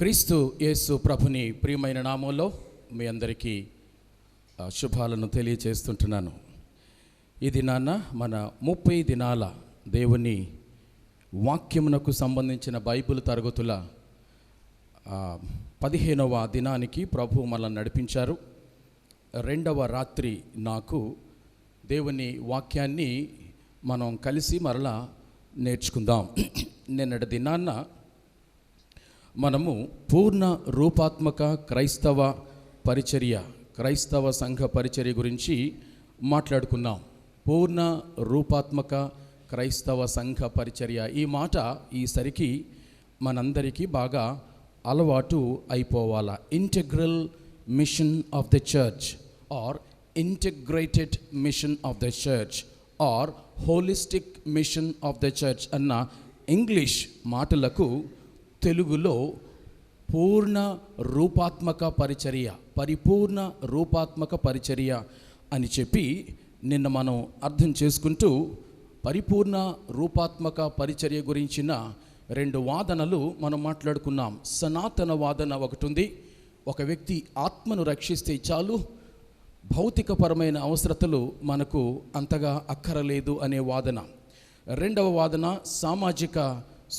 క్రీస్తు యేసు ప్రభుని ప్రియమైన నామంలో మీ అందరికీ శుభాలను తెలియజేస్తుంటున్నాను. ఇది మన 30 దినాల దేవుని వాక్యమునకు సంబంధించిన బైబిల్ తరగతుల 15వ దినానికి ప్రభు మనల్ని నడిపించారు. 2వ రాత్రి నాకు దేవుని వాక్యాన్ని మనం కలిసి మరలా నేర్చుకుందాం. నిన్నటి దినాన్న మనము పూర్ణ రూపాత్మక క్రైస్తవ పరిచర్య, క్రైస్తవ సంఘ పరిచర్య గురించి మాట్లాడుకున్నాం. పూర్ణ రూపాత్మక క్రైస్తవ సంఘ పరిచర్య, ఈ మాట ఈసరికి మనందరికీ బాగా అలవాటు అయిపోవాలా. Integral mission of the church or integrated mission of the church or holistic mission of the church అన్న ఇంగ్లీష్ మాటలకు తెలుగులో పూర్ణ రూపాత్మక పరిచర్య, పరిపూర్ణ రూపాత్మక పరిచర్య అని చెప్పి నిన్న మనం అర్థం చేసుకుంటూ పరిపూర్ణ రూపాత్మక పరిచర్య గురించిన 2 వాదనలు మనం మాట్లాడుకున్నాం. సనాతన వాదన ఒకటి ఉంది, ఒక వ్యక్తి ఆత్మను రక్షిస్తే చాలు, భౌతికపరమైన అవసరతలు మనకు అంతగా అక్కరలేదు అనే వాదన. 2వ వాదన సామాజిక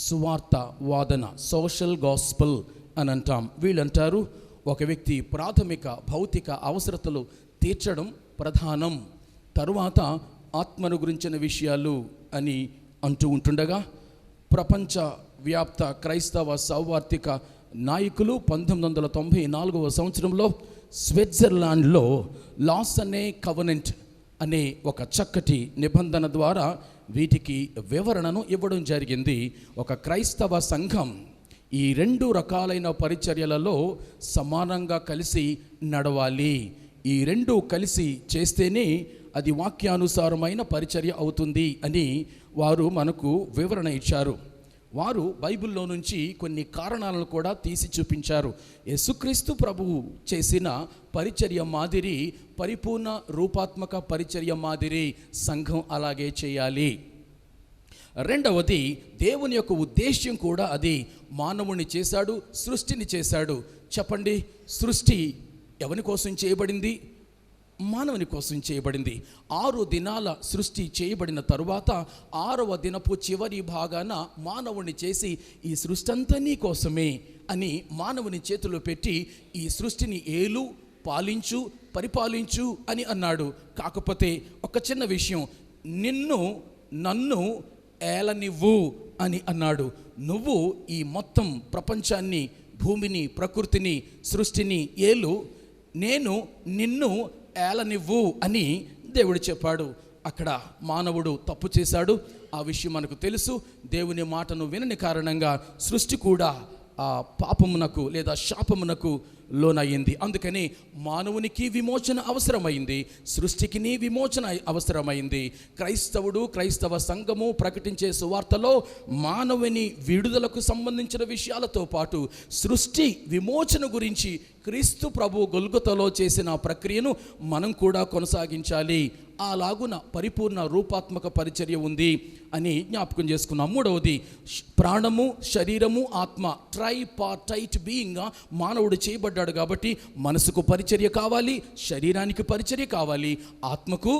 సువార్త వాదన, సోషల్ గాస్పెల్ అని అంటాం. వీళ్ళంటారు ఒక వ్యక్తి ప్రాథమిక భౌతిక అవసరతలు తీర్చడం ప్రధానం, తరువాత ఆత్మను గురించిన విషయాలు అని అంటూ ఉంటుండగా ప్రపంచ వ్యాప్త క్రైస్తవ సౌవార్తిక నాయకులు 1994వ సంవత్సరంలో స్విట్జర్లాండ్లో లాస్ అనే కవనెంట్ అనే ఒక చక్కటి నిబంధన ద్వారా వీటికి వివరణను ఇవ్వడం జరిగింది. ఒక క్రైస్తవ సంఘం ఈ 2 రకాలైన పరిచర్యలలో సమానంగా కలిసి నడవాలి. ఈ 2 కలిసి చేస్తేనే అది వాక్యానుసారమైన పరిచర్య అవుతుంది అని వారు మనకు వివరణ ఇచ్చారు. వారు బైబిల్లో నుంచి కొన్ని కారణాలను కూడా తీసి చూపించారు. యేసుక్రీస్తు ప్రభువు చేసిన పరిచర్య మాదిరి, పరిపూర్ణ రూపాత్మక పరిచర్య మాదిరి సంఘం అలాగే చేయాలి. 2వది దేవుని యొక్క ఉద్దేశ్యం కూడా అది. మానవుని చేశాడు, సృష్టిని చేశాడు. చెప్పండి, సృష్టి ఎవరి కోసం చేయబడింది? మానవుని కోసం చేయబడింది. 6 దినాల సృష్టి చేయబడిన తరువాత 6వ దినపు చివరి భాగాన మానవుని చేసి ఈ సృష్టి అంతా నీ కోసమే అని మానవుని చేతిలో పెట్టి ఈ సృష్టిని ఏలు, పాలించు, పరిపాలించు అని అన్నాడు. కాకపోతే ఒక చిన్న విషయం, నన్ను ఏలనివ్వు అని అన్నాడు. నువ్వు ఈ మొత్తం ప్రపంచాన్ని, భూమిని, ప్రకృతిని, సృష్టిని ఏలు, నేను నిన్ను ఏలనివ్వు అని దేవుడు చెప్పాడు. అక్కడ మానవుడు తప్పు చేశాడు, ఆ విషయం మనకు తెలుసు. దేవుని మాటను వినని కారణంగా సృష్టి కూడా ఆ పాపమునకు లేదా శాపమునకు లోనయ్యింది. అందుకని మానవునికి విమోచన అవసరమైంది, సృష్టికి విమోచన అవసరమైంది. క్రైస్తవ సంఘము ప్రకటించే సువార్తలో మానవుని విడుదలకు సంబంధించిన విషయాలతో పాటు సృష్టి విమోచన గురించి క్రీస్తు ప్రభు గొల్గొతలో చేసిన ప్రక్రియను మనం కూడా కొనసాగించాలి. అలాగున పరిపూర్ణ రూపాత్మక పరిచర్య ఉంది అని జ్ఞాపకం చేసుకున్నాం. 3వది ప్రాణము, శరీరము, ఆత్మ, ట్రైపార్టైట్ బీయింగ్గా మానవుడు చేయబడ్డాడు కాబట్టి మనసుకు పరిచర్య కావాలి, శరీరానికి పరిచర్య కావాలి, ఆత్మకు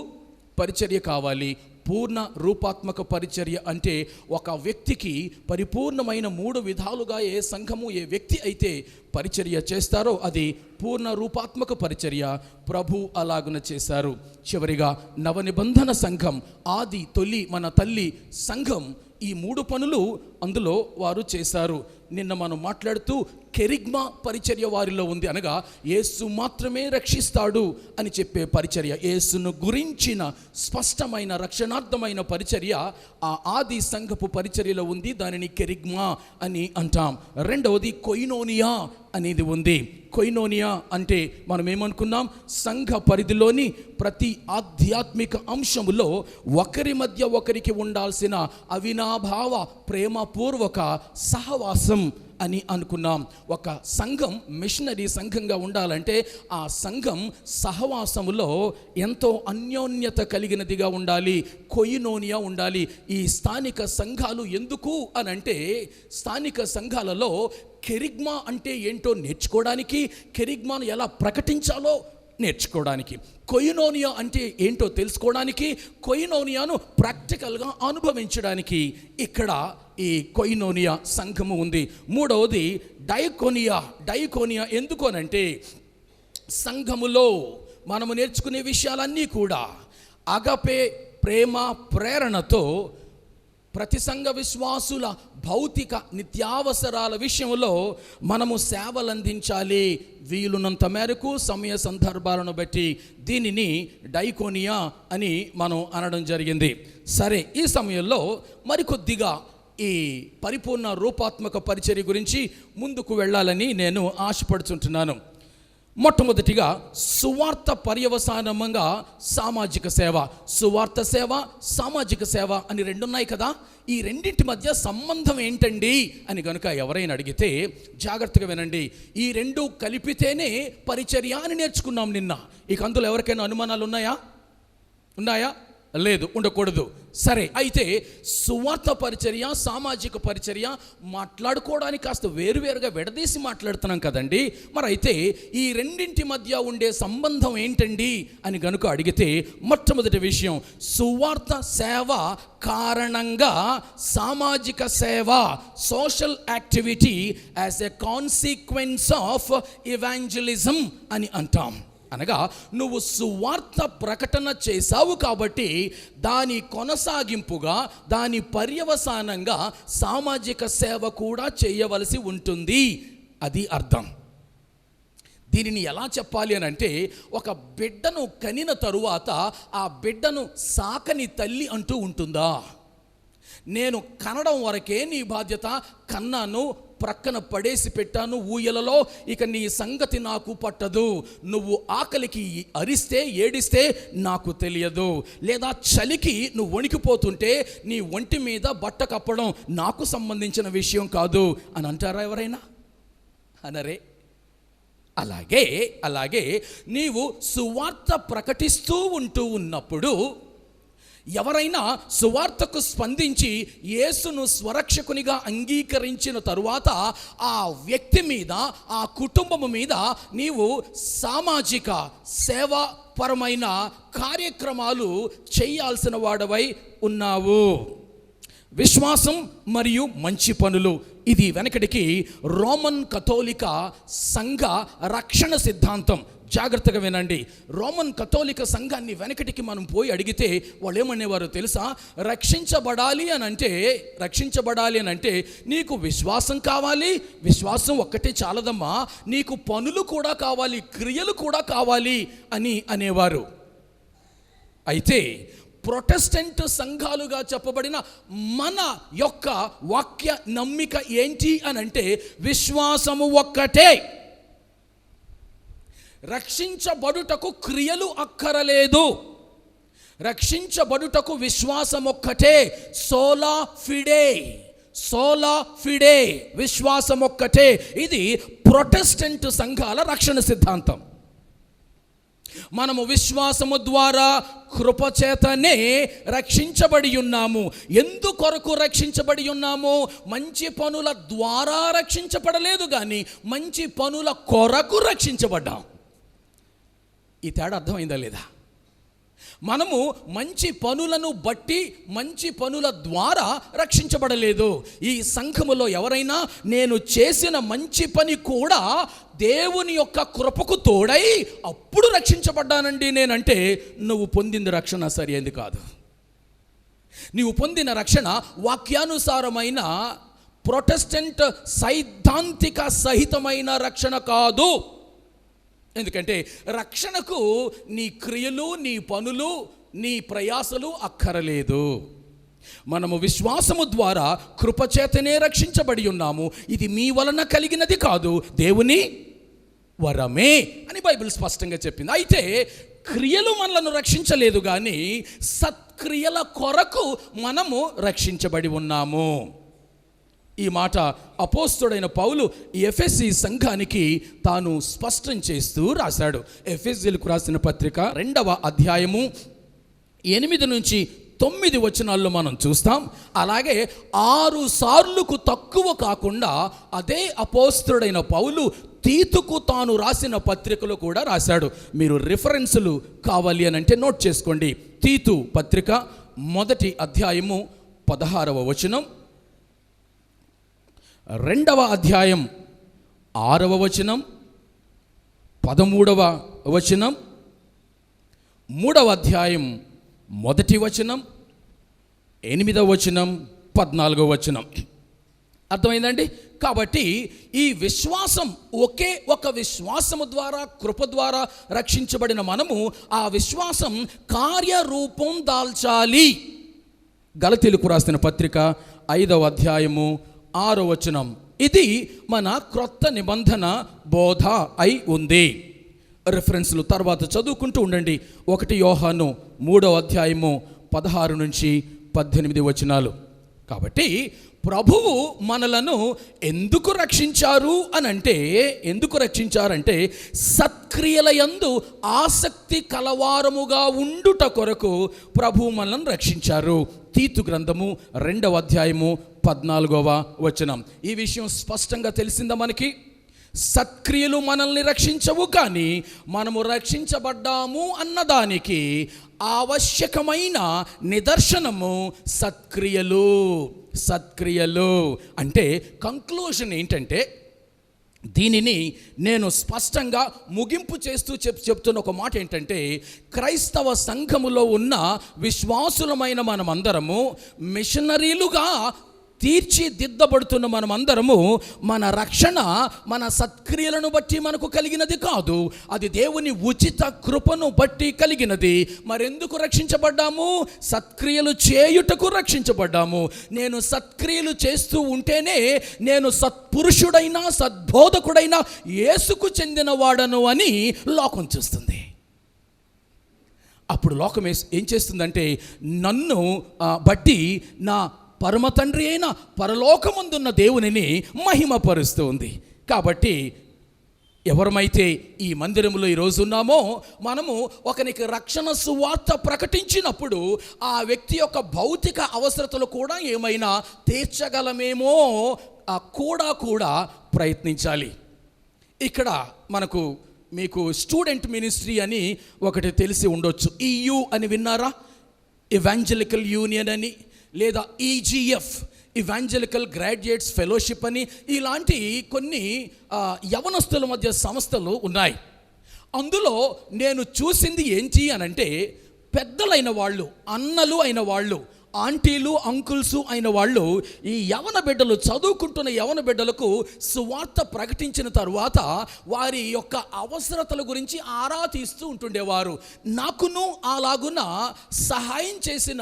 పరిచర్య కావాలి. పూర్ణ రూపాత్మక పరిచర్య అంటే ఒక వ్యక్తికి పరిపూర్ణమైన 3 విధాలుగా ఏ సంఘము, ఏ వ్యక్తి అయితే పరిచర్య చేస్తారో అది పూర్ణ రూపాత్మక పరిచర్య. ప్రభు అలాగున చేశారు. చివరిగా నవనిబంధన సంఘం, ఆది తొలి మన తల్లి సంఘం, ఈ 3 పనులు అందులో వారు చేశారు. నిన్న మనం మాట్లాడుతూ కెరిగ్మా పరిచర్య వారిలో ఉంది, అనగా యేసు మాత్రమే రక్షిస్తాడు అని చెప్పే పరిచర్య, యేసును గురించిన స్పష్టమైన రక్షణార్థమైన పరిచర్య ఆ ఆది సంఘపు పరిచర్యలో ఉంది. దానిని కెరిగ్మా అని అంటాం. 2వది కొయినోనియా అనేది ఉంది. కొయినోనియా అంటే మనం ఏమనుకున్నాం? సంఘ పరిధిలోని ప్రతి ఆధ్యాత్మిక అంశములో ఒకరి మధ్య ఒకరికి ఉండాల్సిన అవినాభావ ప్రేమపూర్వక సహవాసం అని అనుకున్నాం. ఒక సంఘం మిషనరీ సంఘంగా ఉండాలంటే ఆ సంఘం సహవాసములో ఎంతో అన్యోన్యత కలిగినదిగా ఉండాలి, కొయినోనియా ఉండాలి. ఈ స్థానిక సంఘాలు ఎందుకు అనంటే స్థానిక సంఘాలలో కెరిగ్మా అంటే ఏంటో నేర్చుకోవడానికి, కెరిగ్మాను ఎలా ప్రకటించాలో నేర్చుకోవడానికి, కొయినోనియా అంటే ఏంటో తెలుసుకోవడానికి, కొయినోనియాను ప్రాక్టికల్గా అనుభవించడానికి ఇక్కడ ఈ కొయినోనియా సంఘము ఉంది. మూడవది డైకోనియా ఎందుకు అనంటే, సంఘములో మనము నేర్చుకునే విషయాలన్నీ కూడా అగపే ప్రేమ ప్రేరణతో ప్రతి సంఘ విశ్వాసుల భౌతిక నిత్యావసరాల విషయంలో మనము సేవలు అందించాలి. వీలున్నంత మేరకు సమయ సందర్భాలను బట్టి దీనిని డైకోనియా అని మనం అనడం జరిగింది. సరే, ఈ సమయంలో మరికొద్దిగా ఈ పరిపూర్ణ రూపాత్మక పరిచర్య గురించి ముందుకు వెళ్ళాలని నేను ఆశపడుతుంటున్నాను. మొట్టమొదటిగా సువార్త పర్యవసానంగా సామాజిక సేవ. సువార్త సేవ, సామాజిక సేవ అని రెండున్నాయి కదా. ఈ రెండింటి మధ్య సంబంధం ఏంటండి అని కనుక ఎవరైనా అడిగితే జాగ్రత్తగా వినండి. ఈ రెండు కలిపితేనే పరిచర్య అని నేర్చుకున్నాం నిన్న. ఇక అందులో ఎవరికైనా అనుమానాలు ఉన్నాయా? లేదు, ఉండకూడదు. సరే, అయితే సువార్త పరిచర్య, సామాజిక పరిచర్య మాట్లాడుకోవడానికి కాస్త వేరువేరుగా విడదీసి మాట్లాడుతున్నాం కదండి. మరి అయితే ఈ రెండింటి మధ్య ఉండే సంబంధం ఏంటండి అని గనుక అడిగితే, మొట్టమొదటి విషయం, సువార్త సేవ కారణంగా సామాజిక సేవ, social activity as a consequence of evangelism అని అంటాం. అనగా నువ్వు సువార్త ప్రకటన చేశావు కాబట్టి దాని కొనసాగింపుగా, దాని పర్యవసానంగా సామాజిక సేవ కూడా చేయవలసి ఉంటుంది. అది అర్థం. దీనిని ఎలా చెప్పాలి అని అంటే, ఒక బిడ్డను కనిన తరువాత ఆ బిడ్డను సాకని తల్లి అంటూ ఉంటుందా? నేను కనడం వరకే నీ బాధ్యత, కన్నాను, ప్రక్కన పడేసి పెట్టాను ఊయలలో, ఇక నీ సంగతి నాకు పట్టదు. నువ్వు ఆకలికి అరిస్తే, ఏడిస్తే నాకు తెలియదు, లేదా చలికి నువ్వు వణికిపోతుంటే నీ ఒంటి మీద బట్ట కప్పడం నాకు సంబంధించిన విషయం కాదు అని అంటారా ఎవరైనా? అనరే. అలాగే నీవు సువార్త ప్రకటిస్తూ ఉన్నప్పుడు ఎవరైనా సువార్తకు స్పందించి యేసును స్వరక్షకునిగా అంగీకరించిన తరువాత ఆ వ్యక్తి మీద, ఆ కుటుంబం మీద నీవు సామాజిక సేవాపరమైన కార్యక్రమాలు చేయాల్సిన వాడవై ఉన్నావు. విశ్వాసం మరియు మంచి పనులు, ఇది వెనకటికి రోమన్ కథోలిక సంఘ రక్షణ సిద్ధాంతం. జాగ్రత్తగా వినండి. రోమన్ కథోలిక సంఘాన్ని వెనకటికి మనం పోయి అడిగితే వాళ్ళు ఏమనేవారు తెలుసా? రక్షించబడాలి అని అంటే నీకు విశ్వాసం కావాలి, విశ్వాసం ఒక్కటే చాలదమ్మా, నీకు పనులు కూడా కావాలి, క్రియలు కూడా కావాలి అని అనేవారు. అయితే ప్రొటెస్టెంట్ సంఘాలుగా చెప్పబడిన మన యొక్క వాక్య నమ్మిక ఏంటి అని అంటే, విశ్వాసము ఒక్కటే. రక్షించబడుటకు క్రియలు అక్కరలేదు, రక్షించబడుటకు విశ్వాసం ఒక్కటే. సోలా ఫిడే, విశ్వాసం ఒక్కటే. ఇది ప్రొటెస్టెంట్ సంఘాల రక్షణ సిద్ధాంతం. మనము విశ్వాసము ద్వారా కృపచేతనే రక్షించబడి ఉన్నాము. ఎందుకొరకు రక్షించబడి ఉన్నాము? మంచి పనుల ద్వారా రక్షించబడలేదు, కానీ మంచి పనుల కొరకు రక్షించబడ్డాం. ఈ తేడా అర్థమైందా లేదా? మనము మంచి పనులను బట్టి, మంచి పనుల ద్వారా రక్షించబడలేదు. ఈ సంఘములో ఎవరైనా నేను చేసిన మంచి పని కూడా దేవుని యొక్క కృపకు తోడై అప్పుడు రక్షించబడ్డానండి నేనంటే, నువ్వు పొందిన రక్షణ సరైనది కాదు. నీవు పొందిన రక్షణ వాక్యానుసారమైన ప్రొటెస్టెంట్ సైద్ధాంతిక సహితమైన రక్షణ కాదు. ఎందుకంటే రక్షణకు నీ క్రియలు, నీ పనులు, నీ ప్రయాసలు అక్కరలేదు. మనము విశ్వాసము ద్వారా కృపచేతనే రక్షించబడి ఉన్నాము. ఇది మీ వలన కలిగినది కాదు, దేవుని వరమే అని బైబిల్ స్పష్టంగా చెప్పింది. అయితే క్రియలు మనలను రక్షించలేదు, కానీ సత్క్రియల కొరకు మనము రక్షించబడి ఉన్నాము. ఈ మాట అపోస్తలుడైన పౌలు ఎఫెసీ సంఘానికి తాను స్పష్టం చేస్తూ రాశాడు. ఎఫెసీలకు రాసిన పత్రిక 2వ అధ్యాయము 8 నుంచి 9 వచనాల్లో మనం చూస్తాం. అలాగే 6 సార్లుకు తక్కువ కాకుండా అదే అపోస్తలుడైన పౌలు తీతుకు తాను రాసిన పత్రికలో కూడా రాశాడు. మీరు రిఫరెన్సులు కావాలి అని అంటే నోట్ చేసుకోండి. తీతు పత్రిక 1వ అధ్యాయము 16వ వచనం, 2వ అధ్యాయం 6వ వచనం, 13వ వచనం, 3వ అధ్యాయం 1వ వచనం, 8వ వచనం, 14వ వచనం. అర్థమైందండి? కాబట్టి ఈ విశ్వాసం ఒకే ఒక విశ్వాసము ద్వారా, కృప ద్వారా రక్షించబడిన మనము ఆ విశ్వాసం కార్యరూపం దాల్చాలి. గలతీయులకు రాసిన పత్రిక 5వ అధ్యాయము 6వ వచనం. ఇది మన క్రొత్త నిబంధన బోధ అయి ఉంది. రిఫరెన్స్లు తర్వాత చదువుకుంటూ ఉండండి. 1 యోహాను 3వ అధ్యాయము 16 నుంచి 18 వచనాలు. కాబట్టి ప్రభువు మనలను ఎందుకు రక్షించారంటే సత్క్రియల యందు ఆసక్తి కలవారముగా ఉండుట కొరకు ప్రభువు మనలను రక్షించారు. తీతు గ్రంథము 2వ అధ్యాయము 14వ వచనం. ఈ విషయం స్పష్టంగా తెలిసిందా మనకి? సత్క్రియలు మనల్ని రక్షించవు, కానీ మనము రక్షించబడ్డాము అన్నదానికి ఆవశ్యకమైన నిదర్శనము సత్క్రియలు అంటే కంక్లూషన్ ఏంటంటే, దీనిని నేను స్పష్టంగా ముగింపు చేస్తూ చెప్తున్న ఒక మాట ఏంటంటే, క్రైస్తవ సంఘములో ఉన్న విశ్వాసులమైన మనమందరము మిషనరీలుగా తీర్చిదిద్దబడుతున్న మనమందరము మన రక్షణ మన సత్క్రియలను బట్టి మనకు కలిగినది కాదు, అది దేవుని ఉచిత కృపను బట్టి కలిగినది. మరెందుకు రక్షించబడ్డాము? సత్క్రియలు చేయుటకు రక్షించబడ్డాము. నేను సత్క్రియలు చేస్తూ ఉంటేనే నేను సత్పురుషుడైన సద్బోధకుడైన యేసుకు చెందిన వాడను అని లోకం చూస్తుంది. అప్పుడు లోకం ఏం చేస్తుందంటే, నన్ను బట్టి నా పరమ తండ్రి అయిన పరలోకమందున్న దేవునిని మహిమపరుస్తూ ఉంది. కాబట్టి ఎవరమైతే ఈ మందిరంలో ఈరోజు ఉన్నామో, మనము ఒకనికి రక్షణ సువార్త ప్రకటించినప్పుడు ఆ వ్యక్తి యొక్క భౌతిక అవసరతలు కూడా ఏమైనా తీర్చగలమేమో కూడా ప్రయత్నించాలి. ఇక్కడ మీకు స్టూడెంట్ మినిస్ట్రీ అని ఒకటి తెలిసి ఉండొచ్చు. EU అని విన్నారా? ఎవాంజలికల్ యూనియన్ అని, లేదా EGF ఇవాంజలికల్ గ్రాడ్యుయేట్స్ ఫెలోషిప్ అని, ఇలాంటి కొన్ని యవనస్తుల మధ్య సంస్థలు ఉన్నాయి. అందులో నేను చూసింది ఏంటి అనంటే, పెద్దలైన వాళ్ళు, అన్నలు అయిన వాళ్ళు, ఆంటీలు అంకుల్స్ అయిన వాళ్ళు ఈ యవన బిడ్డలు, చదువుకుంటున్న యవన బిడ్డలకు సువార్త ప్రకటించిన తరువాత వారి యొక్క అవసరతల గురించి ఆరా తీస్తూ ఉంటుండేవారు. నాకును అలాగున సహాయం చేసిన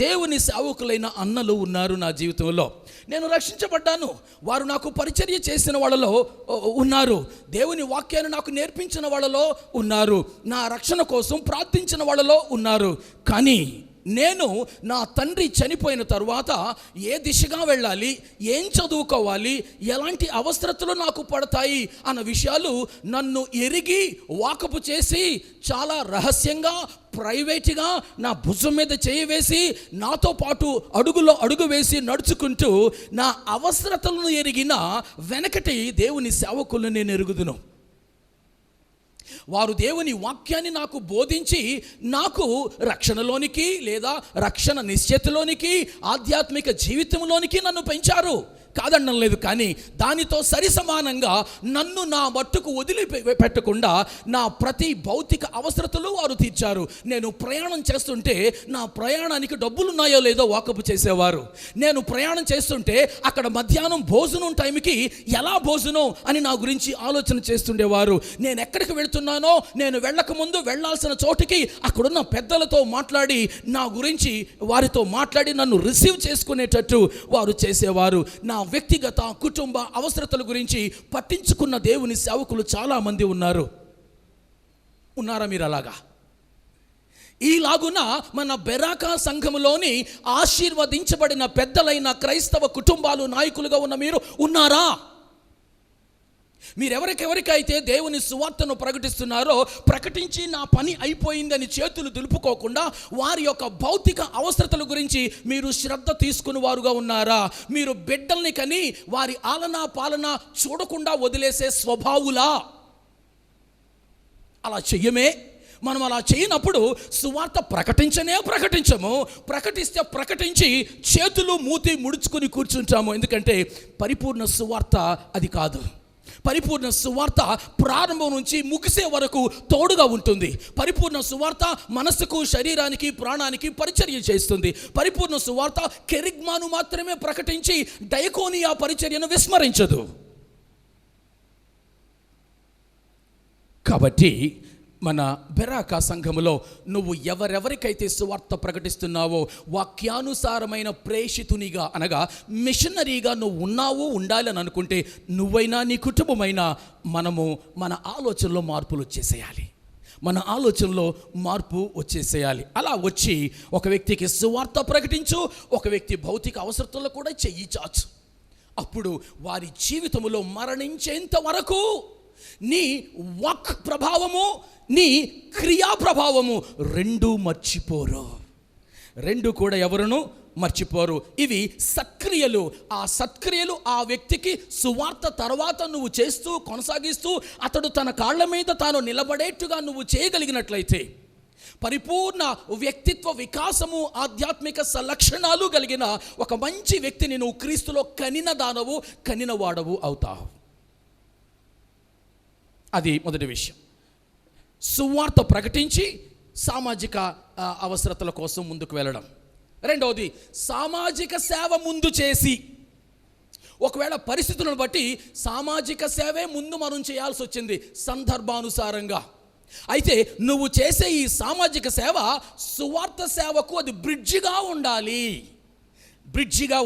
దేవుని సేవకులైన అన్నలు ఉన్నారు నా జీవితంలో. నేను రక్షించబడ్డాను, వారు నాకు పరిచర్య చేసిన వాళ్ళలో ఉన్నారు, దేవుని వాక్యాన్ని నాకు నేర్పించిన వాళ్ళలో ఉన్నారు, నా రక్షణ కోసం ప్రార్థించిన వాళ్ళలో ఉన్నారు. కానీ నేను నా తండ్రి చనిపోయిన తరువాత ఏ దిశగా వెళ్ళాలి, ఏం చదువుకోవాలి, ఎలాంటి అవసరతలు నాకు పడతాయి అన్న విషయాలు నన్ను ఎరిగి వాకపు చేసి చాలా రహస్యంగా ప్రైవేట్గా నా భుజం మీద చేయి వేసి నాతో పాటు అడుగులో అడుగు వేసి నడుచుకుంటూ నా అవసరతలను ఎరిగిన వెనకటి దేవుని సేవకులను నేను ఎరుగుదును. వారు దేవుని వాక్యాన్ని నాకు బోధించి నాకు రక్షణలోనికి లేదా రక్షణ నిశ్చయతలోనికి ఆధ్యాత్మిక జీవితంలోనికి నన్ను పెంచారు, కాదనడం లేదు. కానీ దానితో సరి సమానంగా నన్ను నా మట్టుకు వదిలిపెట్టకుండా నా ప్రతి భౌతిక అవసరతలు వారు తీర్చారు. నేను ప్రయాణం చేస్తుంటే నా ప్రయాణానికి డబ్బులు ఉన్నాయో లేదో వాకపు చేసేవారు. నేను ప్రయాణం చేస్తుంటే అక్కడ మధ్యాహ్నం భోజనం టైంకి ఎలా భోజనం అని నా గురించి ఆలోచన చేస్తుండేవారు. నేను ఎక్కడికి వెళ్తున్నానో, నేను వెళ్ళకముందు వెళ్ళాల్సిన చోటికి అక్కడున్న పెద్దలతో మాట్లాడి నా గురించి వారితో మాట్లాడి నన్ను రిసీవ్ చేసుకునేటట్టు వారు చేసేవారు. నా వ్యక్తిగత కుటుంబ అవసరతల గురించి పట్టించుకున్న దేవుని సేవకులు చాలామంది ఉన్నారా మీరు అలాగా? ఈలాగున మన బెరాకా సంఘములోని ఆశీర్వదించబడిన పెద్దలైన క్రైస్తవ కుటుంబాలు నాయకులుగా ఉన్న మీరు ఉన్నారా? మీరెవరికెవరికైతే దేవుని సువార్తను ప్రకటిస్తున్నారో, ప్రకటించి నా పని అయిపోయిందని చేతులు దులుపుకోకుండా వారి యొక్క భౌతిక అవసరతల గురించి మీరు శ్రద్ధ తీసుకుని వారుగా ఉన్నారా? మీరు బిడ్డల్ని కని వారి ఆలనా పాలన చూడకుండా వదిలేసే స్వభావులా? అలా చెయ్యమే. మనం అలా చేయనప్పుడు సువార్త ప్రకటించము. ప్రకటిస్తే ప్రకటించి చేతులు మూతి ముడుచుకుని కూర్చుంటాము. ఎందుకంటే పరిపూర్ణ సువార్త అది కాదు. పరిపూర్ణ సువార్త ప్రారంభం నుంచి ముగిసే వరకు తోడుగా ఉంటుంది. పరిపూర్ణ సువార్త మనసుకు, శరీరానికి, ప్రాణానికి పరిచర్య చేస్తుంది. పరిపూర్ణ సువార్త కెరిగ్మాను మాత్రమే ప్రకటించి డయకోనియా పరిచర్యను విస్మరించదు. కాబట్టి మన బెరాకా సంఘములో నువ్వు ఎవరెవరికైతే సువార్త ప్రకటిస్తున్నావో, వాక్యానుసారమైన ప్రేషితునిగా అనగా మిషనరీగా నువ్వు ఉన్నావు, ఉండాలని అనుకుంటే నువ్వైనా నీ కుటుంబమైనా మనము మన ఆలోచనలో మార్పులు వచ్చేసేయాలి. మన ఆలోచనలో మార్పు వచ్చేసేయాలి. అలా వచ్చి ఒక వ్యక్తికి సువార్త ప్రకటించు, ఒక వ్యక్తి భౌతిక అవసరతల్లో కూడా చెయ్యి చాచు. అప్పుడు వారి జీవితంలో మరణించేంత వరకు నీ వాక్ ప్రభావము, నీ క్రియా ప్రభావము రెండూ మర్చిపోరు. రెండు కూడా ఎవరును మర్చిపోరు. ఇవి సత్క్రియలు. ఆ సత్క్రియలు ఆ వ్యక్తికి సువార్త తర్వాత నువ్వు చేస్తూ కొనసాగిస్తూ అతడు తన కాళ్ళ మీద తాను నిలబడేట్టుగా నువ్వు చేయగలిగినట్లయితే, పరిపూర్ణ వ్యక్తిత్వ వికాసము, ఆధ్యాత్మిక సలక్షణాలు కలిగిన ఒక మంచి వ్యక్తిని నువ్వు క్రీస్తులో కనిన దానవు, కనిన వాడవు అవుతావు. అది మొదటి విషయం. సువార్త ప్రకటించి సామాజిక అవసరతల కోసం ముందుకు వెళ్ళడం. రెండవది, సామాజిక సేవ ముందు చేసి, ఒకవేళ పరిస్థితులను బట్టి సామాజిక సేవే ముందు మనం చేయాల్సి వచ్చింది సందర్భానుసారంగా. అయితే నువ్వు చేసే ఈ సామాజిక సేవ సువార్త సేవకు అది బ్రిడ్జిగా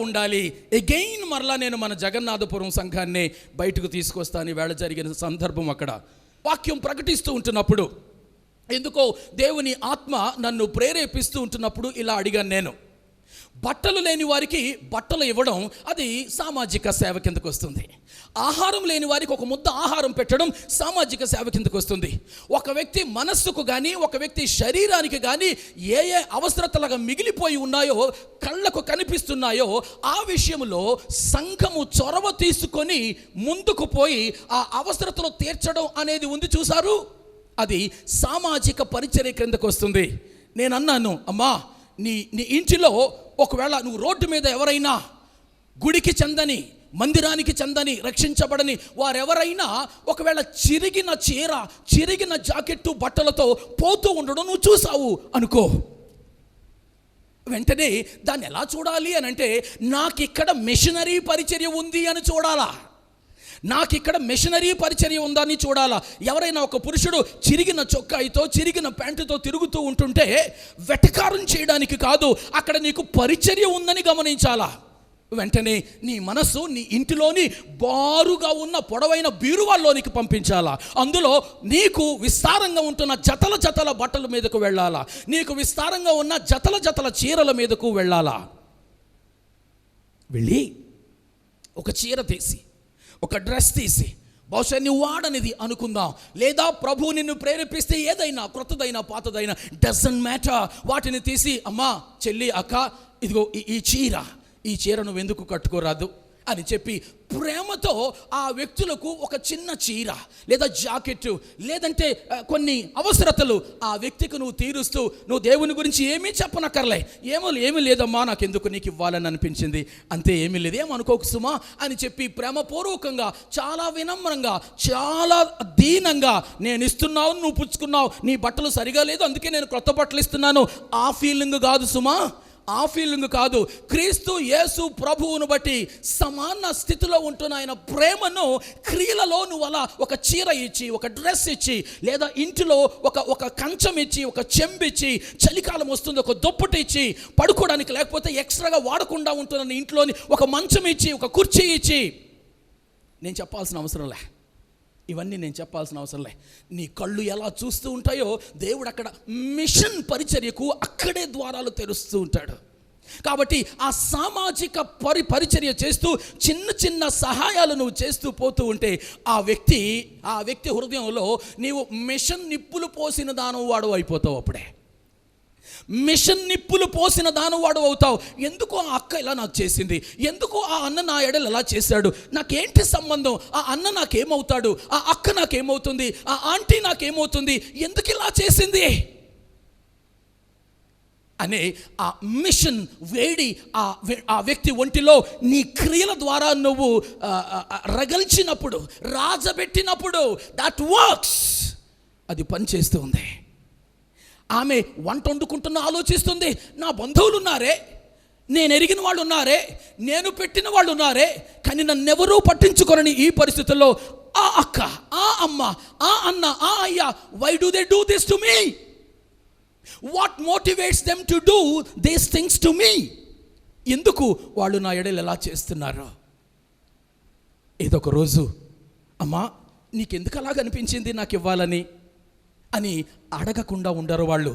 ఉండాలి. ఎగైన్ మరలా నేను మన జగన్నాథపురం సంఘాన్ని బయటకు తీసుకొస్తాను. వేళ జరిగిన సందర్భం, అక్కడ వాక్యం ప్రకటిస్తూ ఉంటున్నప్పుడు ఎందుకో దేవుని ఆత్మ నన్ను ప్రేరేపిస్తూ ఉంటున్నప్పుడు ఇలా అడిగాను నేను. బట్టలు లేని వారికి బట్టలు ఇవ్వడం అది సామాజిక సేవ కిందకు వస్తుంది. ఆహారం లేని వారికి ఒక ముద్ద ఆహారం పెట్టడం సామాజిక సేవ కిందకు వస్తుంది. ఒక వ్యక్తి మనస్సుకు కానీ, ఒక వ్యక్తి శరీరానికి కానీ ఏ అవసరతలుగా మిగిలిపోయి ఉన్నాయో, కళ్ళకు కనిపిస్తున్నాయో, ఆ విషయంలో సంఘము చొరవ తీసుకొని ముందుకు పోయి ఆ అవసరతలు తీర్చడం అనేది ఉంది. చూసారు, అది సామాజిక పరిచర్య క్రిందకు వస్తుంది. నేను అన్నాను, అమ్మా నీ ఇంటిలో ఒకవేళ నువ్వు రోడ్డు మీద ఎవరైనా గుడికి చెందని, మందిరానికి చెందని, రక్షించబడని వారెవరైనా ఒకవేళ చిరిగిన చీర, చిరిగిన జాకెట్టు, బట్టలతో పోతూ ఉండడం నువ్వు చూసావు అనుకో, వెంటనే దాన్ని ఎలా చూడాలి అని అంటే, నాకు ఇక్కడ మిషనరీ పరిచర్య ఉంది అని చూడాలా, నాకు ఇక్కడ మిషనరీ పరిచర్య ఉందని చూడాలా. ఎవరైనా ఒక పురుషుడు చిరిగిన చొక్కాయితో, చిరిగిన ప్యాంటుతో తిరుగుతూ ఉంటుంటే వెటకారం చేయడానికి కాదు, అక్కడ నీకు పరిచర్య ఉందని గమనించాలా. వెంటనే నీ మనస్సు నీ ఇంటిలోని బారుగా ఉన్న పొడవైన బీరువాల్లోనికి పంపించాలా. అందులో నీకు విస్తారంగా ఉంటున్న జతల జతల బట్టల మీదకు వెళ్ళాలా, నీకు విస్తారంగా ఉన్న జతల జతల చీరల మీదకు వెళ్ళాలా. వెళ్ళి ఒక చీర తీసి, ఒక డ్రెస్ తీసి, బహుశా నువ్వు వాడనిది అనుకుందాం, లేదా ప్రభు నిన్ను ప్రేరేపిస్తే ఏదైనా క్రొత్తదైనా పాతదైనా డజంట్ మ్యాటర్, వాటిని తీసి, అమ్మా, చెల్లి, అక్క, ఇదిగో ఈ చీర నువ్వు ఎందుకు కట్టుకోరాదు అని చెప్పి ప్రేమతో ఆ వ్యక్తులకు ఒక చిన్న చీర లేదా జాకెట్టు, లేదంటే కొన్ని అవసరతలు ఆ వ్యక్తికి నువ్వు తీరుస్తూ, నువ్వు దేవుని గురించి ఏమీ చెప్పనక్కర్లే, ఏమీ లేదమ్మా, నాకు ఎందుకు నీకు ఇవ్వాలని అనిపించింది, అంతే, ఏమీ లేదు, ఏమనుకోకు సుమా అని చెప్పి ప్రేమపూర్వకంగా, చాలా వినమ్రంగా, చాలా దీనంగా, నేను ఇస్తున్నావు, నువ్వు పుచ్చుకున్నావు, నీ బట్టలు సరిగా లేదు అందుకే నేను కొత్త బట్టలు ఇస్తున్నాను, ఆ ఫీలింగ్ కాదు సుమా, ఆ ఫీలింగ్ కాదు. క్రీస్తు యేసు ప్రభువును బట్టి సమాన స్థితిలో ఉంటున్న ఆయన ప్రేమను క్రియలలో నువ్వు అలా ఒక చీర ఇచ్చి, ఒక డ్రెస్ ఇచ్చి, లేదా ఇంటిలో ఒక కంచం ఇచ్చి, ఒక చెంబిచ్చి, చలికాలం వస్తుంది ఒక దుప్పటి ఇచ్చి, పడుకోవడానికి లేకపోతే ఎక్స్ట్రాగా వాడకుండా ఉంటున్న ఇంట్లోని ఒక మంచం ఇచ్చి, ఒక కుర్చీ ఇచ్చి, నేను చెప్పాల్సిన అవసరంలే, ఇవన్నీ నేను చెప్పాల్సిన అవసరంలే. నీ కళ్ళు ఎలా చూస్తూ ఉంటాయో దేవుడు అక్కడ మిషన్ పరిచర్యకు అక్కడే ద్వారాలు తెరుస్తూ ఉంటాడు. కాబట్టి ఆ సామాజిక పరిచర్య చేస్తూ చిన్న చిన్న సహాయాలు నువ్వు చేస్తూ పోతూ ఉంటే ఆ వ్యక్తి హృదయంలో నీవు మిషన్ నిప్పులు పోసిన దానం వాడు అయిపోతావు. అప్పుడే మిషన్ నిప్పులు పోసిన దానం వాడు అవుతావు. ఎందుకో ఆ అక్క ఇలా నాకు చేసింది, ఎందుకో ఆ అన్న నా ఎడలు ఎలా చేశాడు, నాకేంటి సంబంధం, ఆ అన్న నాకేమవుతాడు, ఆ అక్క నాకేమవుతుంది, ఆ ఆంటీ నాకేమవుతుంది, ఎందుకు ఇలా చేసింది అనే ఆ మిషన్ వేడి ఆ వ్యక్తి ఒంటిలో నీ క్రియల ద్వారా నువ్వు రగల్చినప్పుడు, రాజబెట్టినప్పుడు దట్ వర్క్స్, అది పనిచేస్తూ ఉంది. ఆమె వంట వండుకుంటున్న ఆలోచిస్తుంది, నా బంధువులు ఉన్నారే, నేను ఎరిగిన వాళ్ళు ఉన్నారే, నేను పెట్టిన వాళ్ళు ఉన్నారే, కానీ నన్నెవరూ పట్టించుకోరని ఈ పరిస్థితుల్లో ఆ అక్క, ఆ అమ్మ, ఆ అన్న, ఆ అయ్య, why do they do this to me? What motivates them to do these things to me? ఎందుకు వాళ్ళు నా ఎడలు ఎలా చేస్తున్నారు? ఏదొక రోజు, అమ్మా నీకెందుకు అలాగ అనిపించింది నాకు ఇవ్వాలని అని అడగకుండా ఉండరు వాళ్ళు.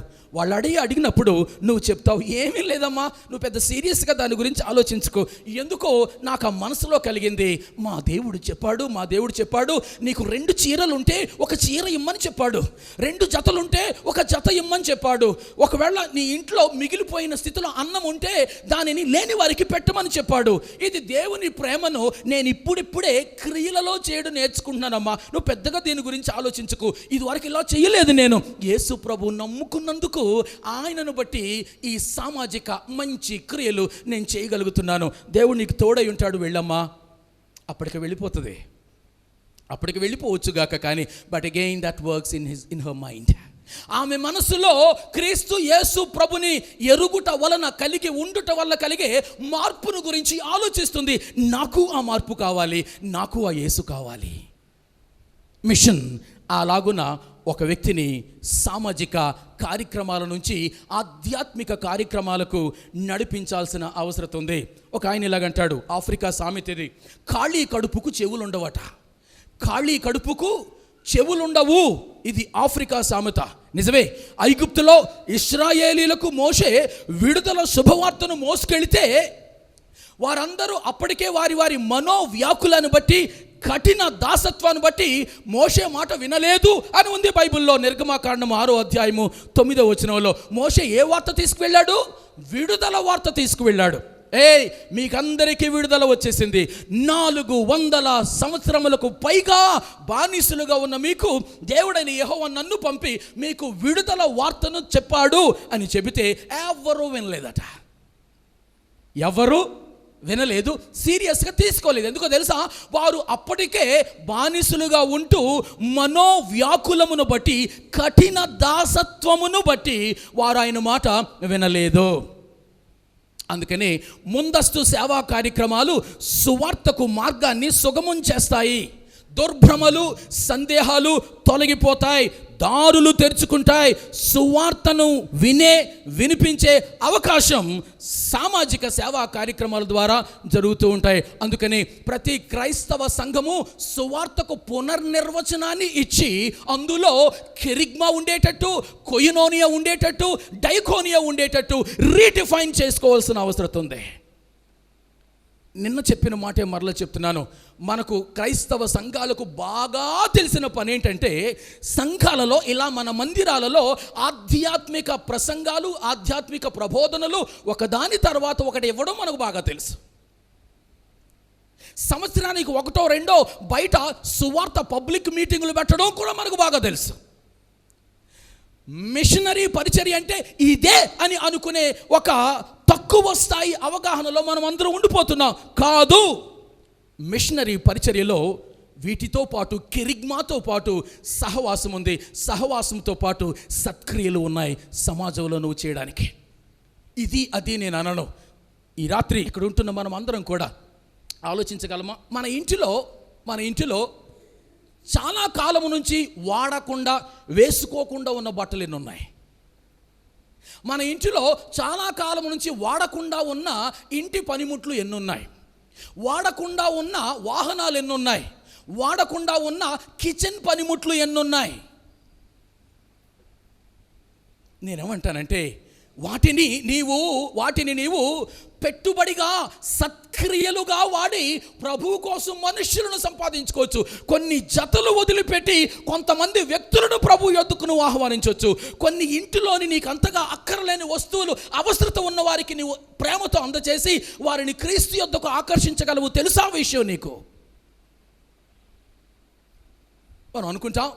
అడిగినప్పుడు నువ్వు చెప్తావు, ఏమీ లేదమ్మా, నువ్వు పెద్ద సీరియస్గా దాని గురించి ఆలోచించుకో, ఎందుకో నాకు ఆ మనసులో కలిగింది, మా దేవుడు చెప్పాడు నీకు 2 చీరలు ఉంటే ఒక చీర ఇమ్మని చెప్పాడు, 2 జతలుంటే ఒక జత ఇమ్మని చెప్పాడు, ఒకవేళ నీ ఇంట్లో మిగిలిపోయిన స్థితిలో అన్నం ఉంటే దానిని లేని వారికి పెట్టమని చెప్పాడు. ఇది దేవుని ప్రేమను నేను ఇప్పుడిప్పుడే క్రియలలో చేయడం నేర్చుకుంటున్నానమ్మా, నువ్వు పెద్దగా దీని గురించి ఆలోచించుకు, ఇదివరకు ఇలా చేయలేదు. నేను యేసు ప్రభు నమ్ముకున్నందుకు ఆయనను బట్టి ఈ సామాజిక మంచి క్రియలు నేను చేయగలుగుతున్నాను. దేవుడు నీకు తోడై ఉంటాడు, వెళ్ళమ్మా. అప్పటికి వెళ్ళిపోవచ్చుగాక, కానీ but again that works in her mind. ఆమె మనసులో క్రీస్తు యేసు ప్రభుని ఎరుగుట వలన కలిగి ఉండుట వల్ల కలిగే మార్పును గురించి ఆలోచిస్తుంది. నాకు ఆ మార్పు కావాలి, నాకు ఆ యేసు కావాలి. మిషన్ అలాగున ఒక వ్యక్తిని సామాజిక కార్యక్రమాల నుంచి ఆధ్యాత్మిక కార్యక్రమాలకు నడిపించాల్సిన అవసరం ఉంది. ఒక ఆయన ఇలాగంటాడు, ఆఫ్రికా సామెతది, ఖాళీ కడుపుకు చెవులుండవట. ఖాళీ కడుపుకు చెవులుండవు, ఇది ఆఫ్రికా సామెత. నిజమే, ఐగుప్తులో ఇశ్రాయేలీలకు మోషే విడుదల శుభవార్తను మోసుకెళితే వారందరూ అప్పటికే వారి మనోవ్యాకులను బట్టి, కఠిన దాసత్వాన్ని బట్టి మోషే మాట వినలేదు అని ఉంది బైబిల్లో. నిర్గమకాండం 6వ అధ్యాయము 9వ వచనంలో మోషే ఏ వార్త తీసుకువెళ్ళాడు? విడుదల వార్త తీసుకువెళ్ళాడు. మీకందరికీ విడుదల వచ్చేసింది, 400 సంవత్సరములకు పైగా బానిసలుగా ఉన్న మీకు దేవుడైన యెహోవా నన్ను పంపి మీకు విడుదల వార్తను చెప్పాడు అని చెబితే ఎవరు వినలేదట. ఎవరు వినలేదు, సీరియస్గా తీసుకోలేదు. ఎందుకో తెలుసా? వారు అప్పటికే బానిసలుగా ఉంటూ మనోవ్యాకులమును బట్టి, కఠిన దాసత్వమును బట్టి వారు ఆయన మాట వినలేదు. అందుకని ముందస్తు సేవా కార్యక్రమాలు సువార్తకు మార్గాన్ని సుగమం చేస్తాయి. దుర్భ్రమలు, సందేహాలు తొలగిపోతాయి, దారులు తెరుచుకుంటాయి. సువార్తను వినిపించే అవకాశం సామాజిక సేవా కార్యక్రమాల ద్వారా జరుగుతూ ఉంటాయి. అందుకని ప్రతి క్రైస్తవ సంఘము సువార్తకు పునర్నిర్వచనాన్ని ఇచ్చి అందులో కెరిగ్మా ఉండేటట్టు, కొయినోనియా ఉండేటట్టు, డైకోనియా ఉండేటట్టు రీడిఫైన్ చేసుకోవాల్సిన అవసరం ఉంది. నిన్న చెప్పిన మాటే మరలా చెప్తున్నాను. మనకు క్రైస్తవ సంఘాలకు బాగా తెలిసిన పని ఏంటంటే, సంఘాలలో ఇలా మన మందిరాలలో ఆధ్యాత్మిక ప్రసంగాలు, ఆధ్యాత్మిక ప్రబోధనలు ఒకదాని తర్వాత ఒకటి ఇవ్వడం మనకు బాగా తెలుసు. సంవత్సరానికి 1, 2 బయట సువార్త పబ్లిక్ మీటింగులు పెట్టడం కూడా మనకు బాగా తెలుసు. మిషనరీ పరిచర్య అంటే ఇదే అని అనుకునే ఒక తక్కువ స్థాయి అవగాహనలో మనం అందరం ఉండిపోతున్నాం. కాదు, మిషనరీ పరిచర్యలో వీటితో పాటు కెరిగ్మాతో పాటు సహవాసం ఉంది. సహవాసంతో పాటు సత్క్రియలు ఉన్నాయి సమాజంలో నువ్వు చేయడానికి. ఇది అది నేను అనను. ఈ రాత్రి ఇక్కడ ఉంటున్న మనం అందరం కూడా ఆలోచించగలమా? మన ఇంటిలో చాలా కాలం నుంచి వాడకుండా, వేసుకోకుండా ఉన్న బట్టలు ఎన్ని ఉన్నాయి? మన ఇంటిలో చాలా కాలం నుంచి వాడకుండా ఉన్న ఇంటి పనిముట్లు ఎన్నున్నాయి? వాడకుండా ఉన్న వాహనాలు ఎన్నున్నాయి? వాడకుండా ఉన్న కిచెన్ పనిముట్లు ఎన్నున్నాయి? నేనేమంటానంటే, వాటిని నీవు పెట్టుబడిగా సత్క్రియలుగా వాడి ప్రభువు కోసం మనుష్యులను సంపాదించుకోవచ్చు. కొన్ని జతలు వదిలిపెట్టి కొంతమంది వ్యక్తులను ప్రభు యొద్దకు నువ్వు ఆహ్వానించవచ్చు. కొన్ని ఇంటిలోని నీకు అంతగా అక్కరలేని వస్తువులు అవసరత ఉన్న వారికి నువ్వు ప్రేమతో అందజేసి వారిని క్రీస్తు యొద్దకు ఆకర్షించగలవు. తెలుసా విషయం నీకు? మనం అనుకుంటాం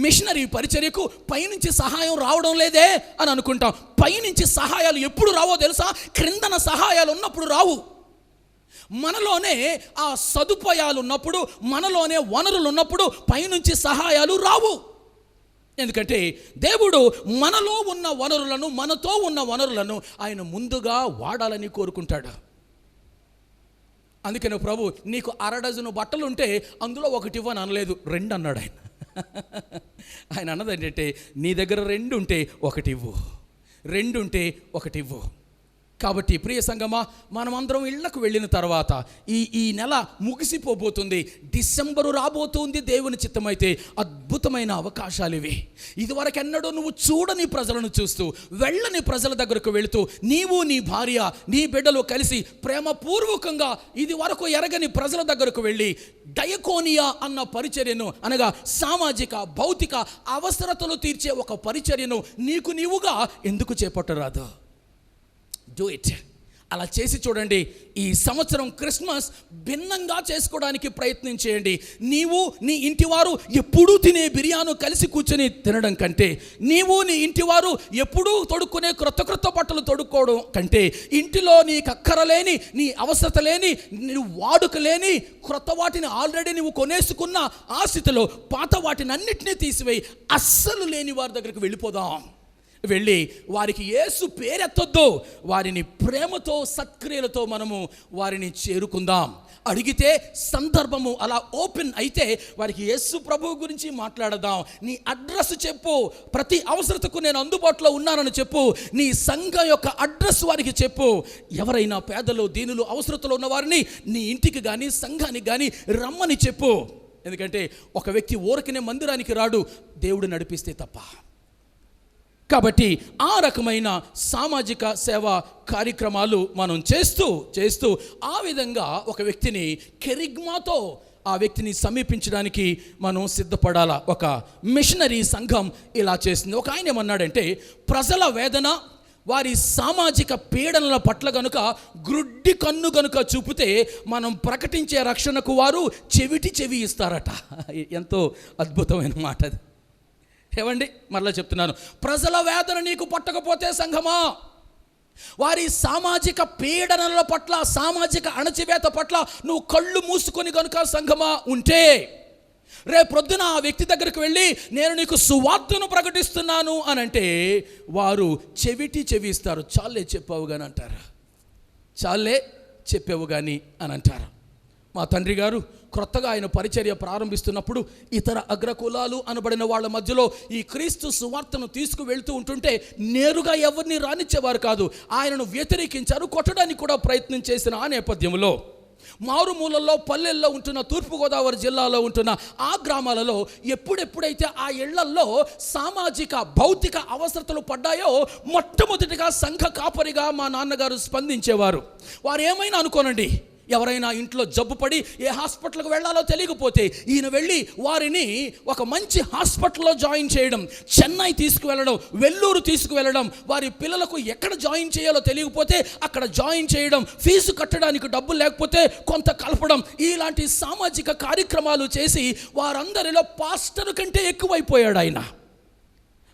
మిషనరీ పరిచర్యకు పైనుంచి సహాయం రావడం లేదే అని అనుకుంటాం. పైనుంచి సహాయాలు ఎప్పుడు రావో తెలుసా? క్రిందన సహాయాలు ఉన్నప్పుడు రావు. మనలోనే ఆ సదుపాయాలు ఉన్నప్పుడు, మనలోనే వనరులు ఉన్నప్పుడు పైనుంచి సహాయాలు రావు. ఎందుకంటే దేవుడు మనలో ఉన్న వనరులను, మనతో ఉన్న వనరులను ఆయన ముందుగా వాడాలని కోరుకుంటాడు. అందుకని ప్రభు నీకు 1/2 డజను బట్టలు ఉంటే అందులో 1 ఇవ్వని అనలేదు, 2 అన్నాడు ఆయన. ఆయన అన్నది ఏంటంటే నీ దగ్గర 2 ఉంటే 1 ఇవ్వు, 2 ఉంటే 1 ఇవ్వు. కాబట్టి ప్రియ సంగమా, మనమందరం ఇళ్లకు వెళ్ళిన తర్వాత ఈ నెల ముగిసిపోబోతుంది, డిసెంబరు రాబోతుంది. దేవుని చిత్తమైతే అద్భుతమైన అవకాశాలు ఇవి. ఇదివరకు ఎన్నడూ నువ్వు చూడని ప్రజలను చూస్తూ, వెళ్ళని ప్రజల దగ్గరకు వెళుతూ, నీవు నీ భార్య నీ బిడ్డలు కలిసి ప్రేమపూర్వకంగా ఇది వరకు ఎరగని ప్రజల దగ్గరకు వెళ్ళి డయకోనియా అన్న పరిచర్యను, అనగా సామాజిక భౌతిక అవసరతలు తీర్చే ఒక పరిచర్యను నీకు నీవుగా ఎందుకు చేపట్టరాదు? Do it. అలా చేసి చూడండి. ఈ సంవత్సరం క్రిస్మస్ భిన్నంగా చేసుకోవడానికి ప్రయత్నం చేయండి. నీవు నీ ఇంటివారు ఎప్పుడూ తినే బిర్యానీ కలిసి కూర్చొని తినడం కంటే, నీవు నీ ఇంటివారు ఎప్పుడూ తొడుక్కునే క్రొత్త బట్టలు తొడుక్కోవడం కంటే, ఇంటిలో నీకు అక్కరలేని, నీ అవసరత లేని, నువ్వు వాడుక లేని క్రొత్త వాటిని ఆల్రెడీ నువ్వు కొనేసుకున్న ఆ స్థితిలో పాత వాటిని అన్నిటినీ తీసివేయి. అస్సలు లేని వారి దగ్గరికి వెళ్ళిపోదాం. వెళ్ళి వారికి యేసు పేరెత్తొద్దు, వారిని ప్రేమతో సత్క్రియలతో మనము వారిని చేరుకుందాం. అడిగితే సందర్భము అలా ఓపెన్ అయితే వారికి యేసు ప్రభువు గురించి మాట్లాడదాం. నీ అడ్రస్ చెప్పు, ప్రతి అవసరతకు నేను అందుబాటులో ఉన్నానని చెప్పు. నీ సంఘం యొక్క అడ్రస్ వారికి చెప్పు. ఎవరైనా పేదలు దీనులు అవసరతలో ఉన్న వారిని నీ ఇంటికి కానీ సంఘానికి కానీ రమ్మని చెప్పు. ఎందుకంటే ఒక వ్యక్తి ఊరికనే మందిరానికి రాడు, దేవుడు నడిపిస్తే తప్ప. కాబట్టి ఆ రకమైన సామాజిక సేవా కార్యక్రమాలు మనం చేస్తూ ఆ విధంగా ఒక వ్యక్తిని కెరిగ్మాతో ఆ వ్యక్తిని సమీపించడానికి మనం సిద్ధపడాలా. ఒక మిషనరీ సంఘం ఇలా చేస్తుంది. ఒక ఆయన ఏమన్నాడంటే, ప్రజల వేదన, వారి సామాజిక పీడనల పట్ల గనుక గ్రుడ్డి కన్ను గనుక చూపితే మనం ప్రకటించే రక్షణకు వారు చెవి ఇస్తారట. ఎంతో అద్భుతమైన మాట అది. ఏమండి, మరలా చెప్తున్నాను, ప్రజల వేదన నీకు పట్టకపోతే సంఘమా, వారి సామాజిక పీడనల పట్ల, సామాజిక అణచివేత పట్ల నువ్వు కళ్ళు మూసుకొని కనుక సంఘమా ఉంటే, రేపొద్దున ఆ వ్యక్తి దగ్గరికి వెళ్ళి నేను నీకు సువార్తను ప్రకటిస్తున్నాను అని అంటే వారు చెవి ఇస్తారు. చాలే చెప్పావు కానీ అంటారు, చాలే చెప్పావు కానీ అని అంటారు. మా తండ్రి గారు క్రొత్తగా ఆయన పరిచర్య ప్రారంభిస్తున్నప్పుడు ఇతర అగ్రకులాలు అనబడిన వాళ్ళ మధ్యలో ఈ క్రీస్తు సువార్తను తీసుకువెళ్తూ ఉంటుంటే నేరుగా ఎవరిని రానిచ్చేవారు కాదు. ఆయనను వ్యతిరేకించారు, కొట్టడానికి కూడా ప్రయత్నం చేసిన ఆ నేపథ్యంలో మారుమూలల్లో, పల్లెల్లో ఉంటున్న, తూర్పుగోదావరి జిల్లాలో ఉంటున్న ఆ గ్రామాలలో ఎప్పుడైతే ఆ ఇళ్లల్లో సామాజిక భౌతిక అవసరతలు పడ్డాయో మొట్టమొదటిగా సంఘ కాపరిగా మా నాన్నగారు స్పందించేవారు. వారు ఏమైనా అనుకోనండి, ఎవరైనా ఇంట్లో జబ్బుపడి ఏ హాస్పిటల్కి వెళ్ళాలో తెలియకపోతే ఈయన వెళ్ళి వారిని ఒక మంచి హాస్పిటల్లో జాయిన్ చేయడం, చెన్నై తీసుకువెళ్ళడం, వెల్లూరు తీసుకువెళ్ళడం, వారి పిల్లలకు ఎక్కడ జాయిన్ చేయాలో తెలియకపోతే అక్కడ జాయిన్ చేయడం, ఫీజు కట్టడానికి డబ్బులు లేకపోతే కొంత కలపడం, ఇలాంటి సామాజిక కార్యక్రమాలు చేసి వారందరిలో పాస్టర్ కంటే ఎక్కువైపోయాడు ఆయన.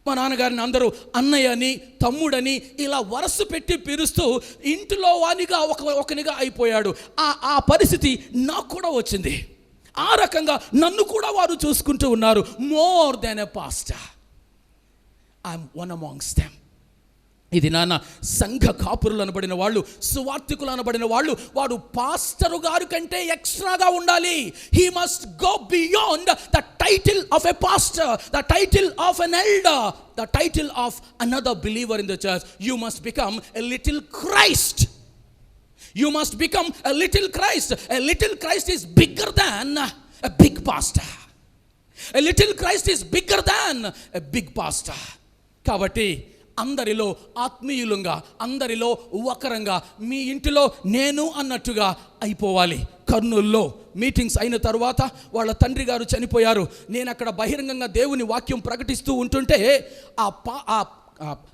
మా నాన్నగారిని అందరూ అన్నయ్యని, తమ్ముడని ఇలా వరస పెట్టి పిలుస్తూ ఇంటిలో వానిగా ఒకనిగా అయిపోయాడు. ఆ పరిస్థితి నాకు కూడా వచ్చింది. ఆ రకంగా నన్ను కూడా వారు చూసుకుంటూ ఉన్నారు. More than a pastor, I'm one amongst them. ఇది నాన్న సంఘ కాపురులు అనబడిన వాళ్ళు, సువార్థికులు అనబడిన వాళ్ళు, వాడు పాస్టరు గారు కంటే ఎక్స్ట్రాగా ఉండాలి. He must go beyond the title of a pastor, the title of an elder, the title of another believer in the church. You must become a little Christ. You must become a little Christ. A little Christ is bigger than a big pastor. A little Christ is bigger than a big pastor. కాబట్టి అందరిలో ఆత్మీయులంగా, అందరిలో ఒకరంగా, మీ ఇంటిలో నేను అన్నట్టుగా అయిపోవాలి. కర్నూల్లో meetings అయిన తర్వాత వాళ్ళ తండ్రి గారు చనిపోయారు. నేను అక్కడ బహిరంగంగా దేవుని వాక్యం ప్రకటిస్తూ ఉంటుంటే ఆ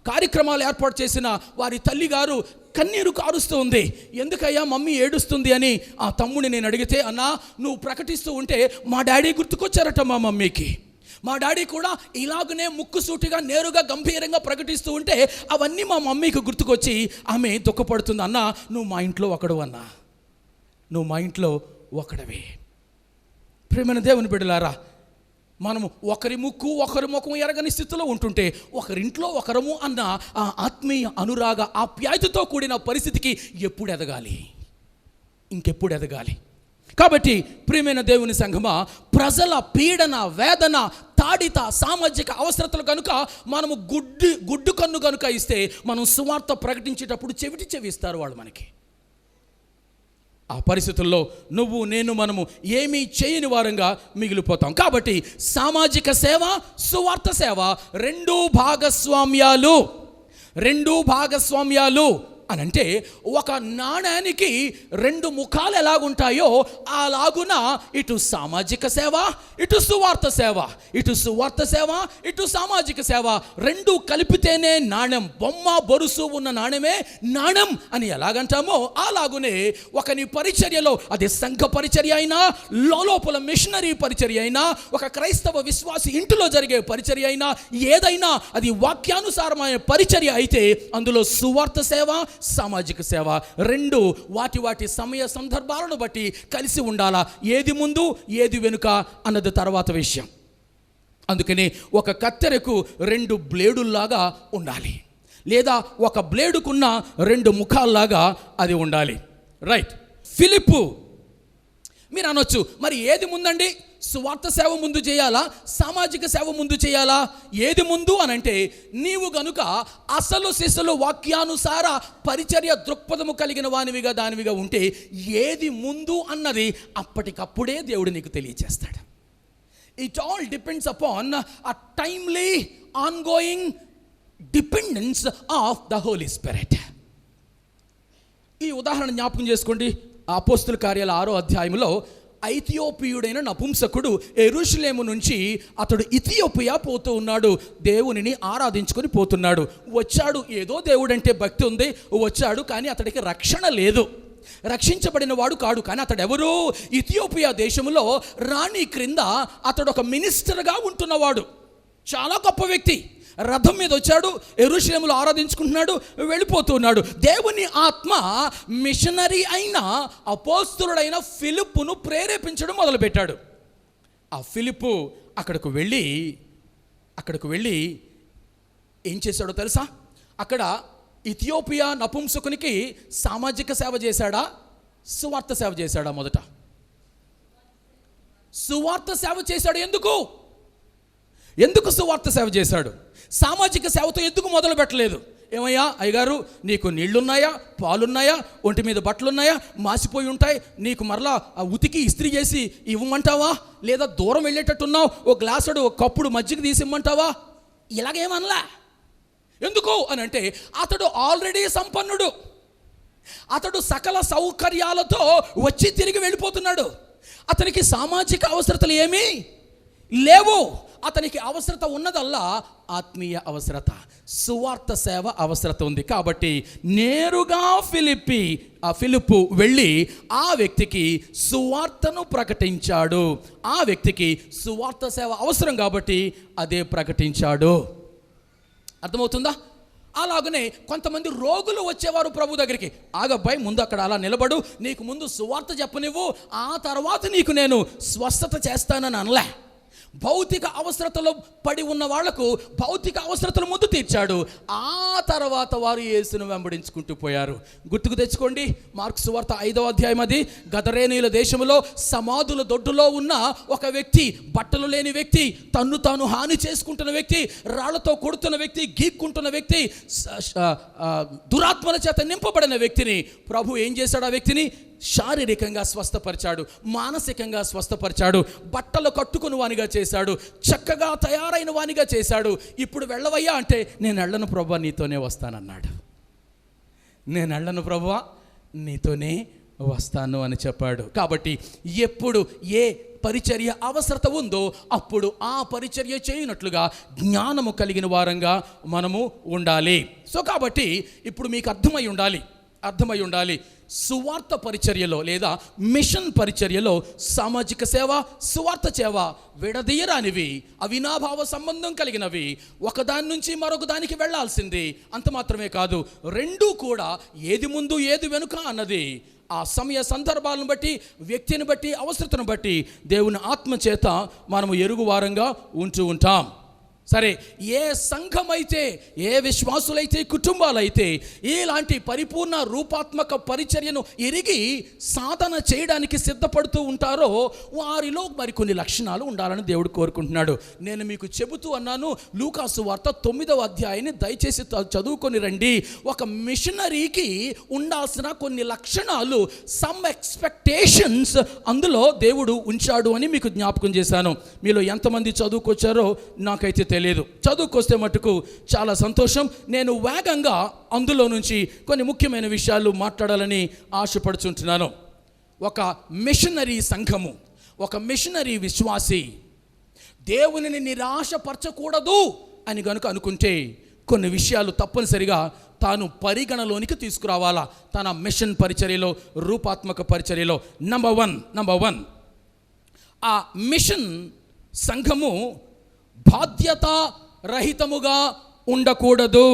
కార్యక్రమాలు ఏర్పాటు చేసిన వారి తల్లి గారు కన్నీరు కారుస్తూ ఉంది. ఎందుకయ్యా మమ్మీ ఏడుస్తుంది అని ఆ తమ్ముడిని నేను అడిగితే, అన్నా నువ్వు ప్రకటిస్తూ ఉంటే మా డాడీ గుర్తుకొచ్చారట మా మమ్మీకి. మా డాడీ కూడా ఇలాగనే ముక్కుసూటిగా నేరుగా గంభీరంగా ప్రకటిస్తూ ఉంటే అవన్నీ మా మమ్మీకి గుర్తుకొచ్చి ఆమె దుఃఖపడుతుంది. అన్నా నువ్వు మా ఇంట్లో ఒకడు, అన్నా నువ్వు మా ఇంట్లో ఒకడవే. ప్రియమైన దేవుని బిడ్డలారా, మనము ఒకరి ముక్కు ఒకరి ముఖం ఎరగని స్థితిలో ఉంటుంటే ఒకరింట్లో ఒకరము అన్న ఆ ఆత్మీయ అనురాగ ఆప్యాయతతో కూడిన పరిస్థితికి ఎప్పుడు ఎదగాలి, ఇంకెప్పుడు ఎదగాలి. కాబట్టి ప్రియమైన దేవుని సంఘమా, ప్రజల పీడన, వేదన, తాడిత, సామాజిక అవసరతలు కనుక మనము గుడ్డు కన్ను కనుక ఇస్తే మనం సువార్త ప్రకటించేటప్పుడు చెవి ఇస్తారు వాళ్ళు మనకి. ఆ పరిస్థితుల్లో నువ్వు నేను మనము ఏమీ చేయని వారంగా మిగిలిపోతాం. కాబట్టి సామాజిక సేవ, సువార్త సేవ రెండు భాగస్వామ్యాలు అని అంటే ఒక నాణానికి రెండు ముఖాలు ఎలాగుంటాయో అలాగున ఇటు సామాజిక సేవ, ఇటు సువార్త సేవ, ఇటు సువార్త సేవ, ఇటు సామాజిక సేవ రెండు కలిపితేనే నాణ్యం. బొమ్మ బొరుసు ఉన్న నాణ్యమే నాణ్యం అని ఎలాగంటామో అలాగునే ఒకని పరిచర్యలో, అది సంఘ పరిచర్య అయినా, లోపల మిషనరీ పరిచర్య అయినా, ఒక క్రైస్తవ విశ్వాసి ఇంటిలో జరిగే పరిచర్య అయినా, ఏదైనా అది వాక్యానుసారమైన పరిచర్య అయితే అందులో సువార్త సేవ, సామాజిక సేవ రెండు వాటి సమయ సందర్భాలను బట్టి కలిసి ఉండాలా. ఏది ముందు ఏది వెనుక అన్నది తర్వాత విషయం. అందుకని ఒక కత్తెరకు రెండు బ్లేడుల్లాగా ఉండాలి, లేదా ఒక బ్లేడుకున్న రెండు ముఖాల్లాగా అది ఉండాలి. రైట్. ఫిలిప్పు, మీరు అనొచ్చు, మరి ఏది ముందండి? సువార్త సేవ ముందు చేయాలా, సామాజిక సేవ ముందు చేయాలా? ఏది ముందు అనంటే, నీవు గనుక అసలు సిసలు వాక్యానుసార పరిచర్య దృక్పథము కలిగిన దానివిగా ఉంటే ఏది ముందు అన్నది అప్పటికప్పుడే దేవుడు నీకు తెలియచేస్తాడు. It all depends upon a timely ongoing dependence of the Holy Spirit. ఈ ఉదాహరణ జ్ఞాపకం చేసుకోండి. అపోస్తుల కార్యాల 6వ అధ్యాయంలో ఐథియోపియుడైన నపుంసకుడు యెరూషలేము నుంచి అతడు ఇథియోపియా పోతూ ఉన్నాడు. దేవునిని ఆరాధించుకొని పోతున్నాడు. వచ్చాడు, ఏదో దేవుడంటే భక్తి ఉంది, వచ్చాడు. కానీ అతడికి రక్షణ లేదు, రక్షించబడిన వాడు కాడు. కానీ అతడు ఎవరు? ఇథియోపియా దేశంలో రాణి క్రింద అతడు ఒక మినిస్టర్గా ఉంటున్నవాడు, చాలా గొప్ప వ్యక్తి. రథం మీద వచ్చాడు, యెరూషలేములో ఆరాధించుకుంటున్నాడు, వెళ్ళిపోతున్నాడు. దేవుని ఆత్మ మిషనరీ అయిన అపోస్తలుడైన ఫిలిప్పును ప్రేరేపించడం మొదలుపెట్టాడు. ఆ ఫిలిప్పు అక్కడికి వెళ్ళి ఏం చేశాడో తెలుసా? అక్కడ ఇథియోపియా నపుంసకునికి సామాజిక సేవ చేశాడా, సువార్త సేవ చేశాడా? మొదట సువార్త సేవ చేశాడు. ఎందుకు సువార్త సేవ చేశాడు? సామాజిక సేవతో ఎందుకు మొదలు పెట్టలేదు? ఏమయ్యా అయ్యగారు, నీకు నీళ్లున్నాయా, పాలున్నాయా, ఒంటి మీద బట్టలున్నాయా, మాసిపోయి ఉంటాయి, నీకు మరలా ఉతికి ఇస్త్రీ చేసి ఇవ్వమంటావా? లేదా దూరం వెళ్ళేటట్టున్నావు, ఓ గ్లాసుడు ఒక కప్పుడు మజ్జిగ తీసి ఇమ్మంటావా? ఇలాగేమనలా. ఎందుకు అని అంటే, అతడు ఆల్రెడీ సంపన్నుడు, అతడు సకల సౌకర్యాలతో వచ్చి తిరిగి వెళ్ళిపోతున్నాడు. అతనికి సామాజిక అవసరతలు ఏమీ లేవు. అతనికి అవసరత ఉన్నదల్లా ఆత్మీయ అవసరత, సువార్త సేవ అవసరత ఉంది. కాబట్టి నేరుగా ఫిలిప్పు వెళ్ళి ఆ వ్యక్తికి సువార్తను ప్రకటించాడు. ఆ వ్యక్తికి సువార్త సేవ అవసరం కాబట్టి అదే ప్రకటించాడు. అర్థమవుతుందా? అలాగనే కొంతమంది రోగులు వచ్చేవారు ప్రభు దగ్గరికి. ఆగబ్బాయి, ముందు అక్కడ అలా నిలబడు, నీకు ముందు సువార్త చెప్పనివ్వు, ఆ తర్వాత నీకు నేను స్వస్థత చేస్తానని అనలే. భౌతిక అవసరతలో పడి ఉన్న వాళ్లకు భౌతిక అవసరతలు ముందు తీర్చాడు. ఆ తర్వాత వారు యేసును వెంబడించుకుంటూ పోయారు. గుర్తుకు తెచ్చుకోండి, మార్కు సువార్త 5వ అధ్యాయం. అది గదరేనీయుల దేశంలో సమాధుల దొడ్డులో ఉన్న ఒక వ్యక్తి, బట్టలు లేని వ్యక్తి, తన్ను తాను హాని చేసుకుంటున్న వ్యక్తి, రాళ్లతో కొడుతున్న వ్యక్తి, గీక్కుంటున్న వ్యక్తి, దురాత్మల చేత నింపబడిన వ్యక్తిని ప్రభు ఏం చేశాడు? ఆ వ్యక్తిని శారీరకంగా స్వస్థపరిచాడు, మానసికంగా స్వస్థపరిచాడు, బట్టలు కట్టుకుని వానిగా చేశాడు, చక్కగా తయారైన వానిగా చేశాడు. ఇప్పుడు వెళ్ళవయ్యా అంటే, నేను వెళ్ళను ప్రభువా, నీతోనే వస్తానన్నాడు. నేను వెళ్ళను ప్రభువా, నీతోనే వస్తాను అని చెప్పాడు. కాబట్టి ఎప్పుడు ఏ పరిచర్య అవసరత ఉందో అప్పుడు ఆ పరిచర్య చేయనట్లుగా జ్ఞానము కలిగిన వారంగా మనము ఉండాలి. సో కాబట్టి ఇప్పుడు మీకు అర్థమై ఉండాలి సువార్త పరిచర్యలో లేదా మిషన్ పరిచర్యలో సామాజిక సేవ, సువార్త సేవ విడదీయరానివి, అవినాభావ సంబంధం కలిగినవి. ఒకదాని నుంచి మరొక దానికి వెళ్లాల్సింది. అంత మాత్రమే కాదు, రెండూ కూడా ఏది ముందు ఏది వెనుక అన్నది ఆ సమయ సందర్భాలను బట్టి, వ్యక్తిని బట్టి, అవసరతను బట్టి దేవుని ఆత్మచేత మనము ఎరుగువారంగా ఉంటూ ఉంటాం. సరే, ఏ సంఘమైతే, ఏ విశ్వాసులైతే, కుటుంబాలైతే ఇలాంటి పరిపూర్ణ రూపాత్మక పరిచర్యను ఎరిగి సాధన చేయడానికి సిద్ధపడుతూ ఉంటారో వారిలో మరికొన్ని లక్షణాలు ఉండాలని దేవుడు కోరుకుంటున్నాడు. నేను మీకు చెబుతూ అన్నాను, లూకాసు వార్త 9వ అధ్యాయాన్ని దయచేసి చదువుకొని రండి. ఒక మిషనరీకి ఉండాల్సిన కొన్ని లక్షణాలు, సమ్ ఎక్స్పెక్టేషన్స్ అందులో దేవుడు ఉంచాడు అని మీకు జ్ఞాపకం చేశాను. మీలో ఎంతమంది చదువుకొచ్చారో నాకైతే తెలియదు. చదువుకొస్తే మటుకు చాలా సంతోషం. నేను వేగంగా అందులో నుంచి కొన్ని ముఖ్యమైన విషయాలు మాట్లాడాలని ఆశపడుచుంటున్నాను. ఒక మిషనరీ సంఘము, ఒక మిషనరీ విశ్వాసి దేవునిని నిరాశపరచకూడదు అని గనుక అనుకుంటే కొన్ని విషయాలు తప్పనిసరిగా తాను పరిగణలోనికి తీసుకురావాలా తన మిషన్ పరిచర్యలో, రూపాత్మక పరిచర్యలో. నంబర్ వన్ ఆ మిషన్ సంఘము బాధ్యత రహితముగా ఉండకూడదు.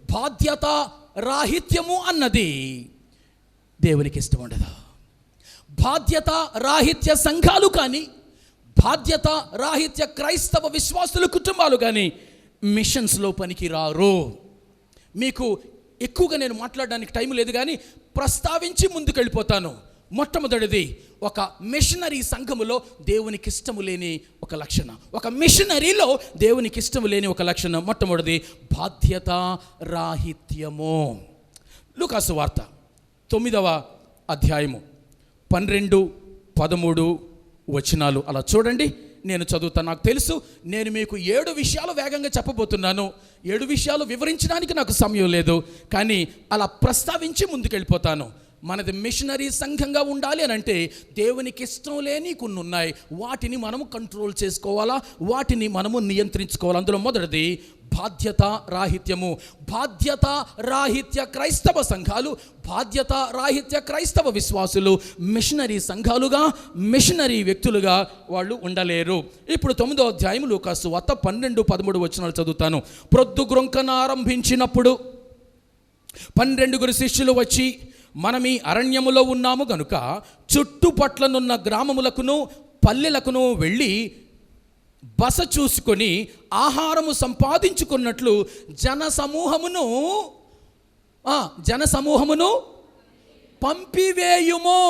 బాధ్యత రాహిత్యము అన్నది దేవునికి ఇష్టం ఉండదు. బాధ్యత రాహిత్య సంఘాలు కానీ, బాధ్యత రాహిత్య క్రైస్తవ విశ్వాసుల కుటుంబాలు కానీ మిషన్స్లో పనికి రారు. మీకు ఎక్కువగా నేను మాట్లాడడానికి టైం లేదు కానీ ప్రస్తావించి ముందుకు వెళ్ళిపోతాను. మొట్టమొదటిది, ఒక మిషనరీ సంఘములో దేవునికి ఇష్టము లేని ఒక లక్షణం, ఒక మిషనరీలో దేవునికి ఇష్టము లేని ఒక లక్షణం. మొట్టమొదటిది బాధ్యత రాహిత్యము. లూకాసు వార్త 9వ అధ్యాయము 12-13 వచనాలు అలా చూడండి. నేను చదువుతాను. నాకు తెలుసు, నేను మీకు 7 విషయాలు వేగంగా చెప్పబోతున్నాను. 7 విషయాలు వివరించడానికి నాకు సమయం లేదు, కానీ అలా ప్రస్తావించి ముందుకెళ్ళిపోతాను. మనది మిషనరీ సంఘంగా ఉండాలి అని అంటే దేవునికి ఇష్టం లేని కొన్ని ఉన్నాయి. వాటిని మనము కంట్రోల్ చేసుకోవాలా, వాటిని మనము నియంత్రించుకోవాలి. అందులో మొదటిది బాధ్యత రాహిత్యము. బాధ్యత రాహిత్య క్రైస్తవ సంఘాలు, బాధ్యత రాహిత్య క్రైస్తవ విశ్వాసులు మిషనరీ సంఘాలుగా, మిషనరీ వ్యక్తులుగా వాళ్ళు ఉండలేరు. ఇప్పుడు 9వ అధ్యాయం లూకాసు వార్త 12-13 వచనాలు చదువుతాను. ప్రొద్దుగ్రొంకన ఆరంభించినప్పుడు 12 శిష్యులు వచ్చి, మనం ఈ అరణ్యములో ఉన్నాము గనుక చుట్టుపట్లనున్న గ్రామములకును పల్లెలకును వెళ్ళి బస చూసుకొని ఆహారము సంపాదించుకున్నట్లు జనసమూహమును పంపివేయుము.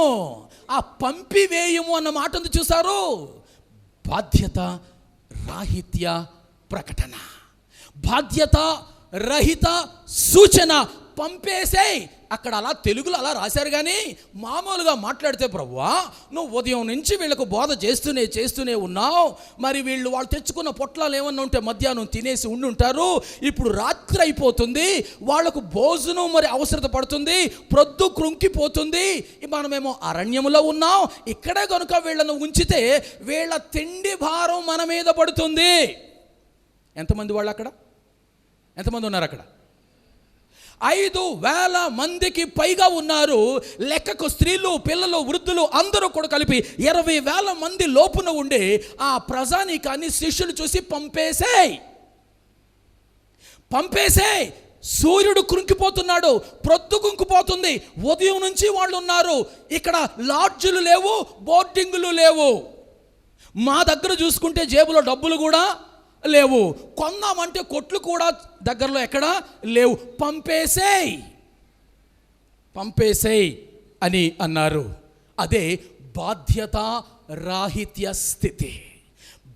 ఆ పంపివేయుము అన్న మాట ఉంది చూసారు. బాధ్యత రాహిత్య ప్రకటన, బాధ్యత రహిత సూచన. పంపేసేయ్. అక్కడ అలా తెలుగులో అలా రాశారు, కానీ మామూలుగా మాట్లాడితే, ప్రభువా నువ్వు ఉదయం నుంచి వీళ్ళకు బోధ చేస్తూనే ఉన్నావు. మరి వాళ్ళు తెచ్చుకున్న పొట్లాలు ఏమన్నా ఉంటే మధ్యాహ్నం తినేసి ఉండుంటారు. ఇప్పుడు రాత్రి అయిపోతుంది, వాళ్లకు భోజనం మరి అవసరత పడుతుంది, ప్రొద్దు కృంకిపోతుంది. మనమేమో అరణ్యములో ఉన్నాం. ఇక్కడే కనుక వీళ్ళను ఉంచితే వీళ్ళ తిండి భారం మన మీద పడుతుంది. ఎంతమంది వాళ్ళు అక్కడ? ఎంతమంది ఉన్నారు అక్కడ? 5,000 మందికి పైగా ఉన్నారు. లెక్కకు స్త్రీలు, పిల్లలు, వృద్ధులు అందరూ కూడా కలిపి 20,000 మంది లోపున ఉండే ఆ ప్రజానీకాన్ని శిష్యులు చూసి పంపేసేయ్. సూర్యుడు కృంకిపోతున్నాడు, ప్రొద్దు కుంకిపోతుంది, ఉదయం నుంచి వాళ్ళు ఉన్నారు. ఇక్కడ లాడ్జులు లేవు, బోర్డింగులు లేవు. మా దగ్గర చూసుకుంటే జేబులో డబ్బులు కూడా లేవు, కొందామంటే కొట్లు కూడా దగ్గరలో ఎక్కడా లేవు. పంపేసేయ్ అని అన్నారు. అదే బాధ్యత రాహిత్య స్థితి.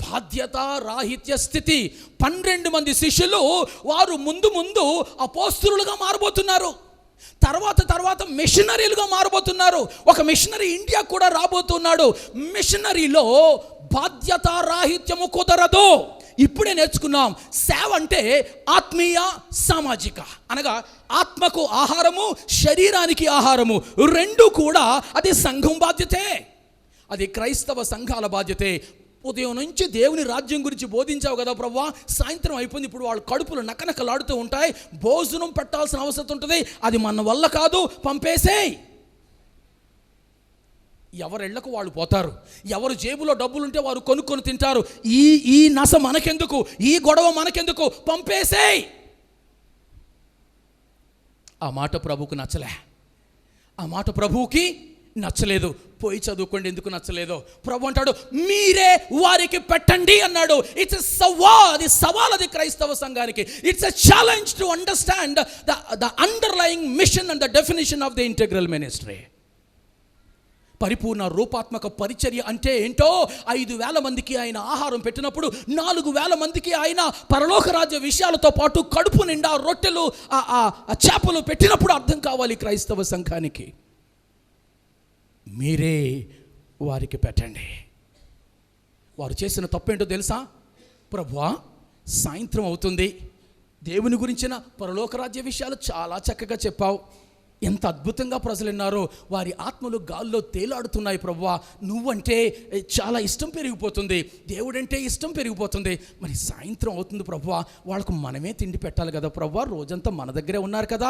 బాధ్యత రాహిత్య స్థితి. 12 మంది శిష్యులు వారు ముందు అపోస్తలులుగా మారబోతున్నారు. తర్వాత మిషనరీలుగా మారబోతున్నారు. ఒక మిషనరీ ఇండియా కూడా రాబోతున్నాడు. మిషనరీలో బాధ్యతారాహిత్యము కుదరదు. ఇప్పుడే నేర్చుకున్నాం. సేవ అంటే ఆత్మీయ సామాజిక, అనగా ఆత్మకు ఆహారము, శరీరానికి ఆహారము, రెండు కూడా అది సంఘం బాధ్యతే. అది క్రైస్తవ సంఘాల బాధ్యతే. ఉదయం నుంచి దేవుని రాజ్యం గురించి బోధించావు కదా ప్రభువా, సాయంత్రం అయిపోయింది, ఇప్పుడు వాళ్ళ కడుపులు నకనకలాడుతూ ఉంటాయి, భోజనం పెట్టాల్సిన అవసరం ఉంటుంది, అది మన వల్ల కాదు, పంపేసేయ్. ఎవరెళ్లకు వాళ్ళు పోతారు, ఎవరు జేబులో డబ్బులుంటే వారు కొనుక్కొని తింటారు. ఈ నస మనకెందుకు, ఈ గొడవ మనకెందుకు, పంపేసేయ్. ఆ మాట ప్రభువుకు నచ్చలే, ఆ మాట ప్రభువుకి నచ్చలేదు. పోయి చదువుకోండి, ఎందుకు నచ్చలేదో. ప్రభు అంటాడు మీరే వారికి పెట్టండి అన్నాడు. ఇట్స్ అది సవాల్, అది క్రైస్తవ సంఘానికి. It's a challenge to understand the underlying mission and the definition of the integral ministry. పరిపూర్ణ రూపాత్మక పరిచర్య అంటే ఏంటో 5,000 మందికి ఆయన ఆహారం పెట్టినప్పుడు 4,000 మందికి ఆయన పరలోక రాజ్య విషయాలతో పాటు కడుపు నిండా రొట్టెలు, చేపలు పెట్టినప్పుడు అర్థం కావాలి క్రైస్తవ సంఘానికి. మీరే వారికి పెట్టండి. వారు చేసిన తప్పేంటో తెలుసా? ప్రభువా, సాయంత్రం అవుతుంది, దేవుని గురించిన పరలోక రాజ్య విషయాలు చాలా చక్కగా చెప్పావు, ఎంత అద్భుతంగా ప్రజలు విన్నారో, వారి ఆత్మలు గాల్లో తేలాడుతున్నాయి ప్రభువా, నువ్వంటే చాలా ఇష్టం పెరిగిపోతుంది, దేవుడంటే ఇష్టం పెరిగిపోతుంది, మరి సాయంత్రం అవుతుంది ప్రభువా, వాళ్ళకు మనమే తిండి పెట్టాలి కదా ప్రభువా, రోజంతా మన దగ్గరే ఉన్నారు కదా,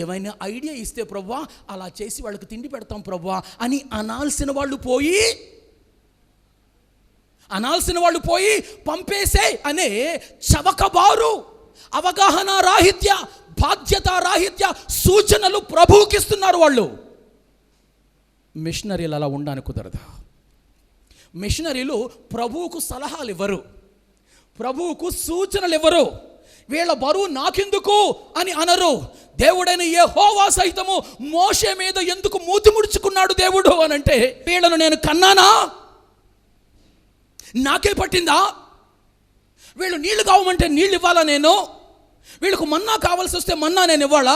ఏమైనా ఐడియా ఇస్తే ప్రభువా అలా చేసి వాళ్ళకి తిండి పెడతాం ప్రభువా అని అనాల్సిన వాళ్ళు పోయి పంపేసే అనే చవకబారు, అవగాహన రాహిత్య, బాధ్యత రాహిత్య సూచనలు ప్రభువుకి ఇస్తున్నారు వాళ్ళు. మిషనరీలు అలా ఉండడానికి కుదరదు. మిషనరీలు ప్రభువుకు సలహాలు ఇవ్వరు, ప్రభువుకు సూచనలు ఇవ్వరు. వీళ్ళ బరువు నాకెందుకు అని అనరు. దేవుడైన యెహోవా సైతము మోషే మీద ఎందుకు మూతి ముడుచుకున్నాడు దేవుడు అని అంటే, వీళ్ళను నేను కన్నానా, నాకే పట్టిందా, వీళ్ళు నీళ్లు కావమంటే నీళ్ళు ఇవ్వాలా, నేను వీళ్ళకు మన్నా కావాల్సి వస్తే మన్నా నేను ఇవ్వాలా,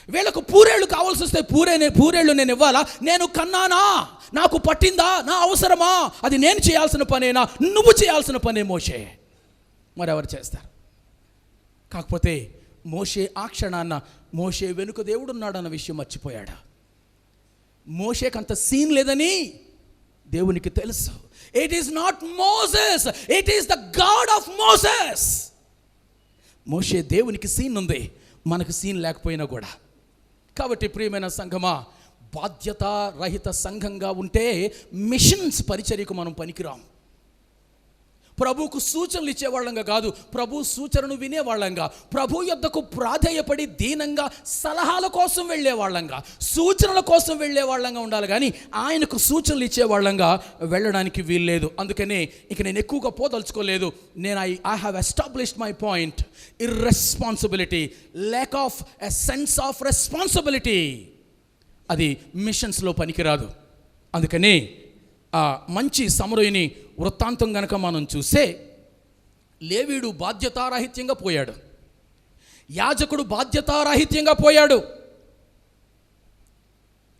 వీళ్ళకు పూరేళ్ళు కావాల్సి వస్తే పూరేళ్ళు నేను ఇవ్వాలా, నేను కన్నానా, నాకు పట్టిందా, నా అవసరమా, అది నేను చేయాల్సిన పనేనా, నువ్వు చేయాల్సిన పనే మోషే, మరెవరు చేస్తారు? కాకపోతే మోషే ఆ క్షణాన్న మోషే వెనుక దేవుడు ఉన్నాడన్న విషయం మర్చిపోయాడు. మోషేకి అంత సీన్ లేదని దేవునికి తెలుసు. It is not Moses, it is the God of Moses. మోషే దేవునికి సీన్ ఉంది, మనకు సీన్ లేకపోయినా కూడా. కాబట్టి ప్రియమైన సంఘమా, బాధ్యత రహిత సంఘంగా ఉంటే మిషన్స్ పరిచర్యకు మనం పనికిరాం. ప్రభువుకు సూచనలు ఇచ్చేవాళ్ళంగా కాదు, ప్రభు సూచనను వినేవాళ్ళంగా, ప్రభు యొద్దకు ప్రాధేయపడి దీనంగా సలహాల కోసం వెళ్ళేవాళ్ళంగా, సూచనల కోసం వెళ్ళేవాళ్ళంగా ఉండాలి, కానీ ఆయనకు సూచనలు ఇచ్చేవాళ్ళంగా వెళ్ళడానికి వీల్లేదు. అందుకనే ఇక నేను ఎక్కువగా పోదలుచుకోలేదు. నేను I have established my point. Irresponsibility, lack of a sense of responsibility, అది మిషన్స్లో పనికిరాదు. అందుకని ఆ మంచి సమరయుని వృత్తాంతం గనక మనం చూస్తే, లేవీయుడు బాధ్యతారాహిత్యంగా పోయాడు, యాజకుడు బాధ్యతారాహిత్యంగా పోయాడు.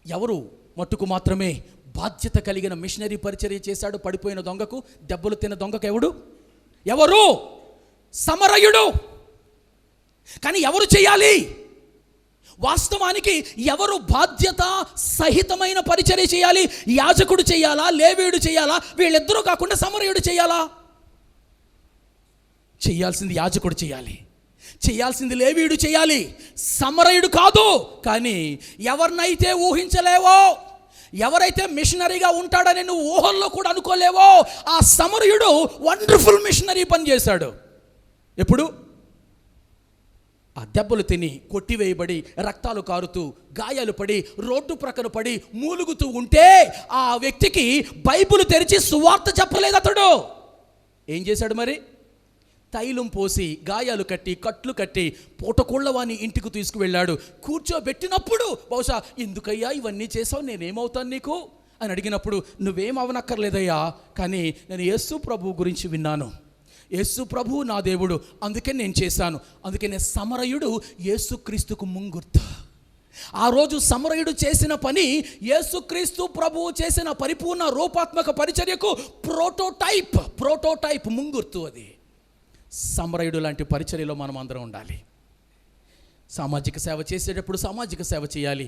ఎవరు మట్టుకు మాత్రమే బాధ్యత కలిగిన మిషనరీ పరిచర్య చేశాడు? పడిపోయిన దొంగకు, దెబ్బలు తిన్న దొంగకు ఎవరు? సమరయుడు. కానీ ఎవరు చేయాలి? వాస్తవానికి ఎవరు బాధ్యత సహితమైన పరిచర్య చేయాలి? యాజకుడు చేయాలా, లేవీయుడు చేయాలా? వీళ్ళిద్దరూ కాకుండా సమరయుడు చేయాలా? చేయాల్సింది యాజకుడు చేయాలి, చేయాల్సింది లేవీయుడు చేయాలి, సమరయుడు కాదు. కానీ ఎవరినైతే ఊహించలేవో, ఎవరైతే మిషనరీగా ఉంటాడని నువ్వు ఊహల్లో కూడా అనుకోలేవో, ఆ సమరయుడు వండర్ఫుల్ మిషనరీ పని చేశాడు. ఎప్పుడు? ఆ దెబ్బలు తిని, కొట్టివేయబడి, రక్తాలు కారుతూ, గాయాలు పడి, రోడ్డు ప్రక్కన పడి మూలుగుతూ ఉంటే ఆ వ్యక్తికి బైబిల్ తెరిచి సువార్త చెప్పలేదు అతడు. ఏం చేశాడు మరి? తైలం పోసి, గాయాలు కట్టి, కట్లు కట్టి, పూటకోళ్ళవాని ఇంటికి తీసుకువెళ్ళాడు. కూర్చోబెట్టినప్పుడు బహుశా, ఎందుకయ్యా ఇవన్నీ చేసావు, నేనేమవుతాను నీకు అని అడిగినప్పుడు, నువ్వేం అవనక్కర్లేదయ్యా, కానీ నేను యేసు ప్రభు గురించి విన్నాను, యేసు ప్రభు నా దేవుడు, అందుకే నేను చేశాను. అందుకనే సమరయుడు యేసుక్రీస్తుకు ముంగుర్తు. ఆ రోజు సమరయుడు చేసిన పని యేసుక్రీస్తు ప్రభువు చేసిన పరిపూర్ణ రూపాత్మక పరిచర్యకు ప్రోటోటైప్ ముంగుర్తు. అది సమరయుడు లాంటి పరిచర్యలో మనం అందరం ఉండాలి. సామాజిక సేవ చేసేటప్పుడు సామాజిక సేవ చేయాలి,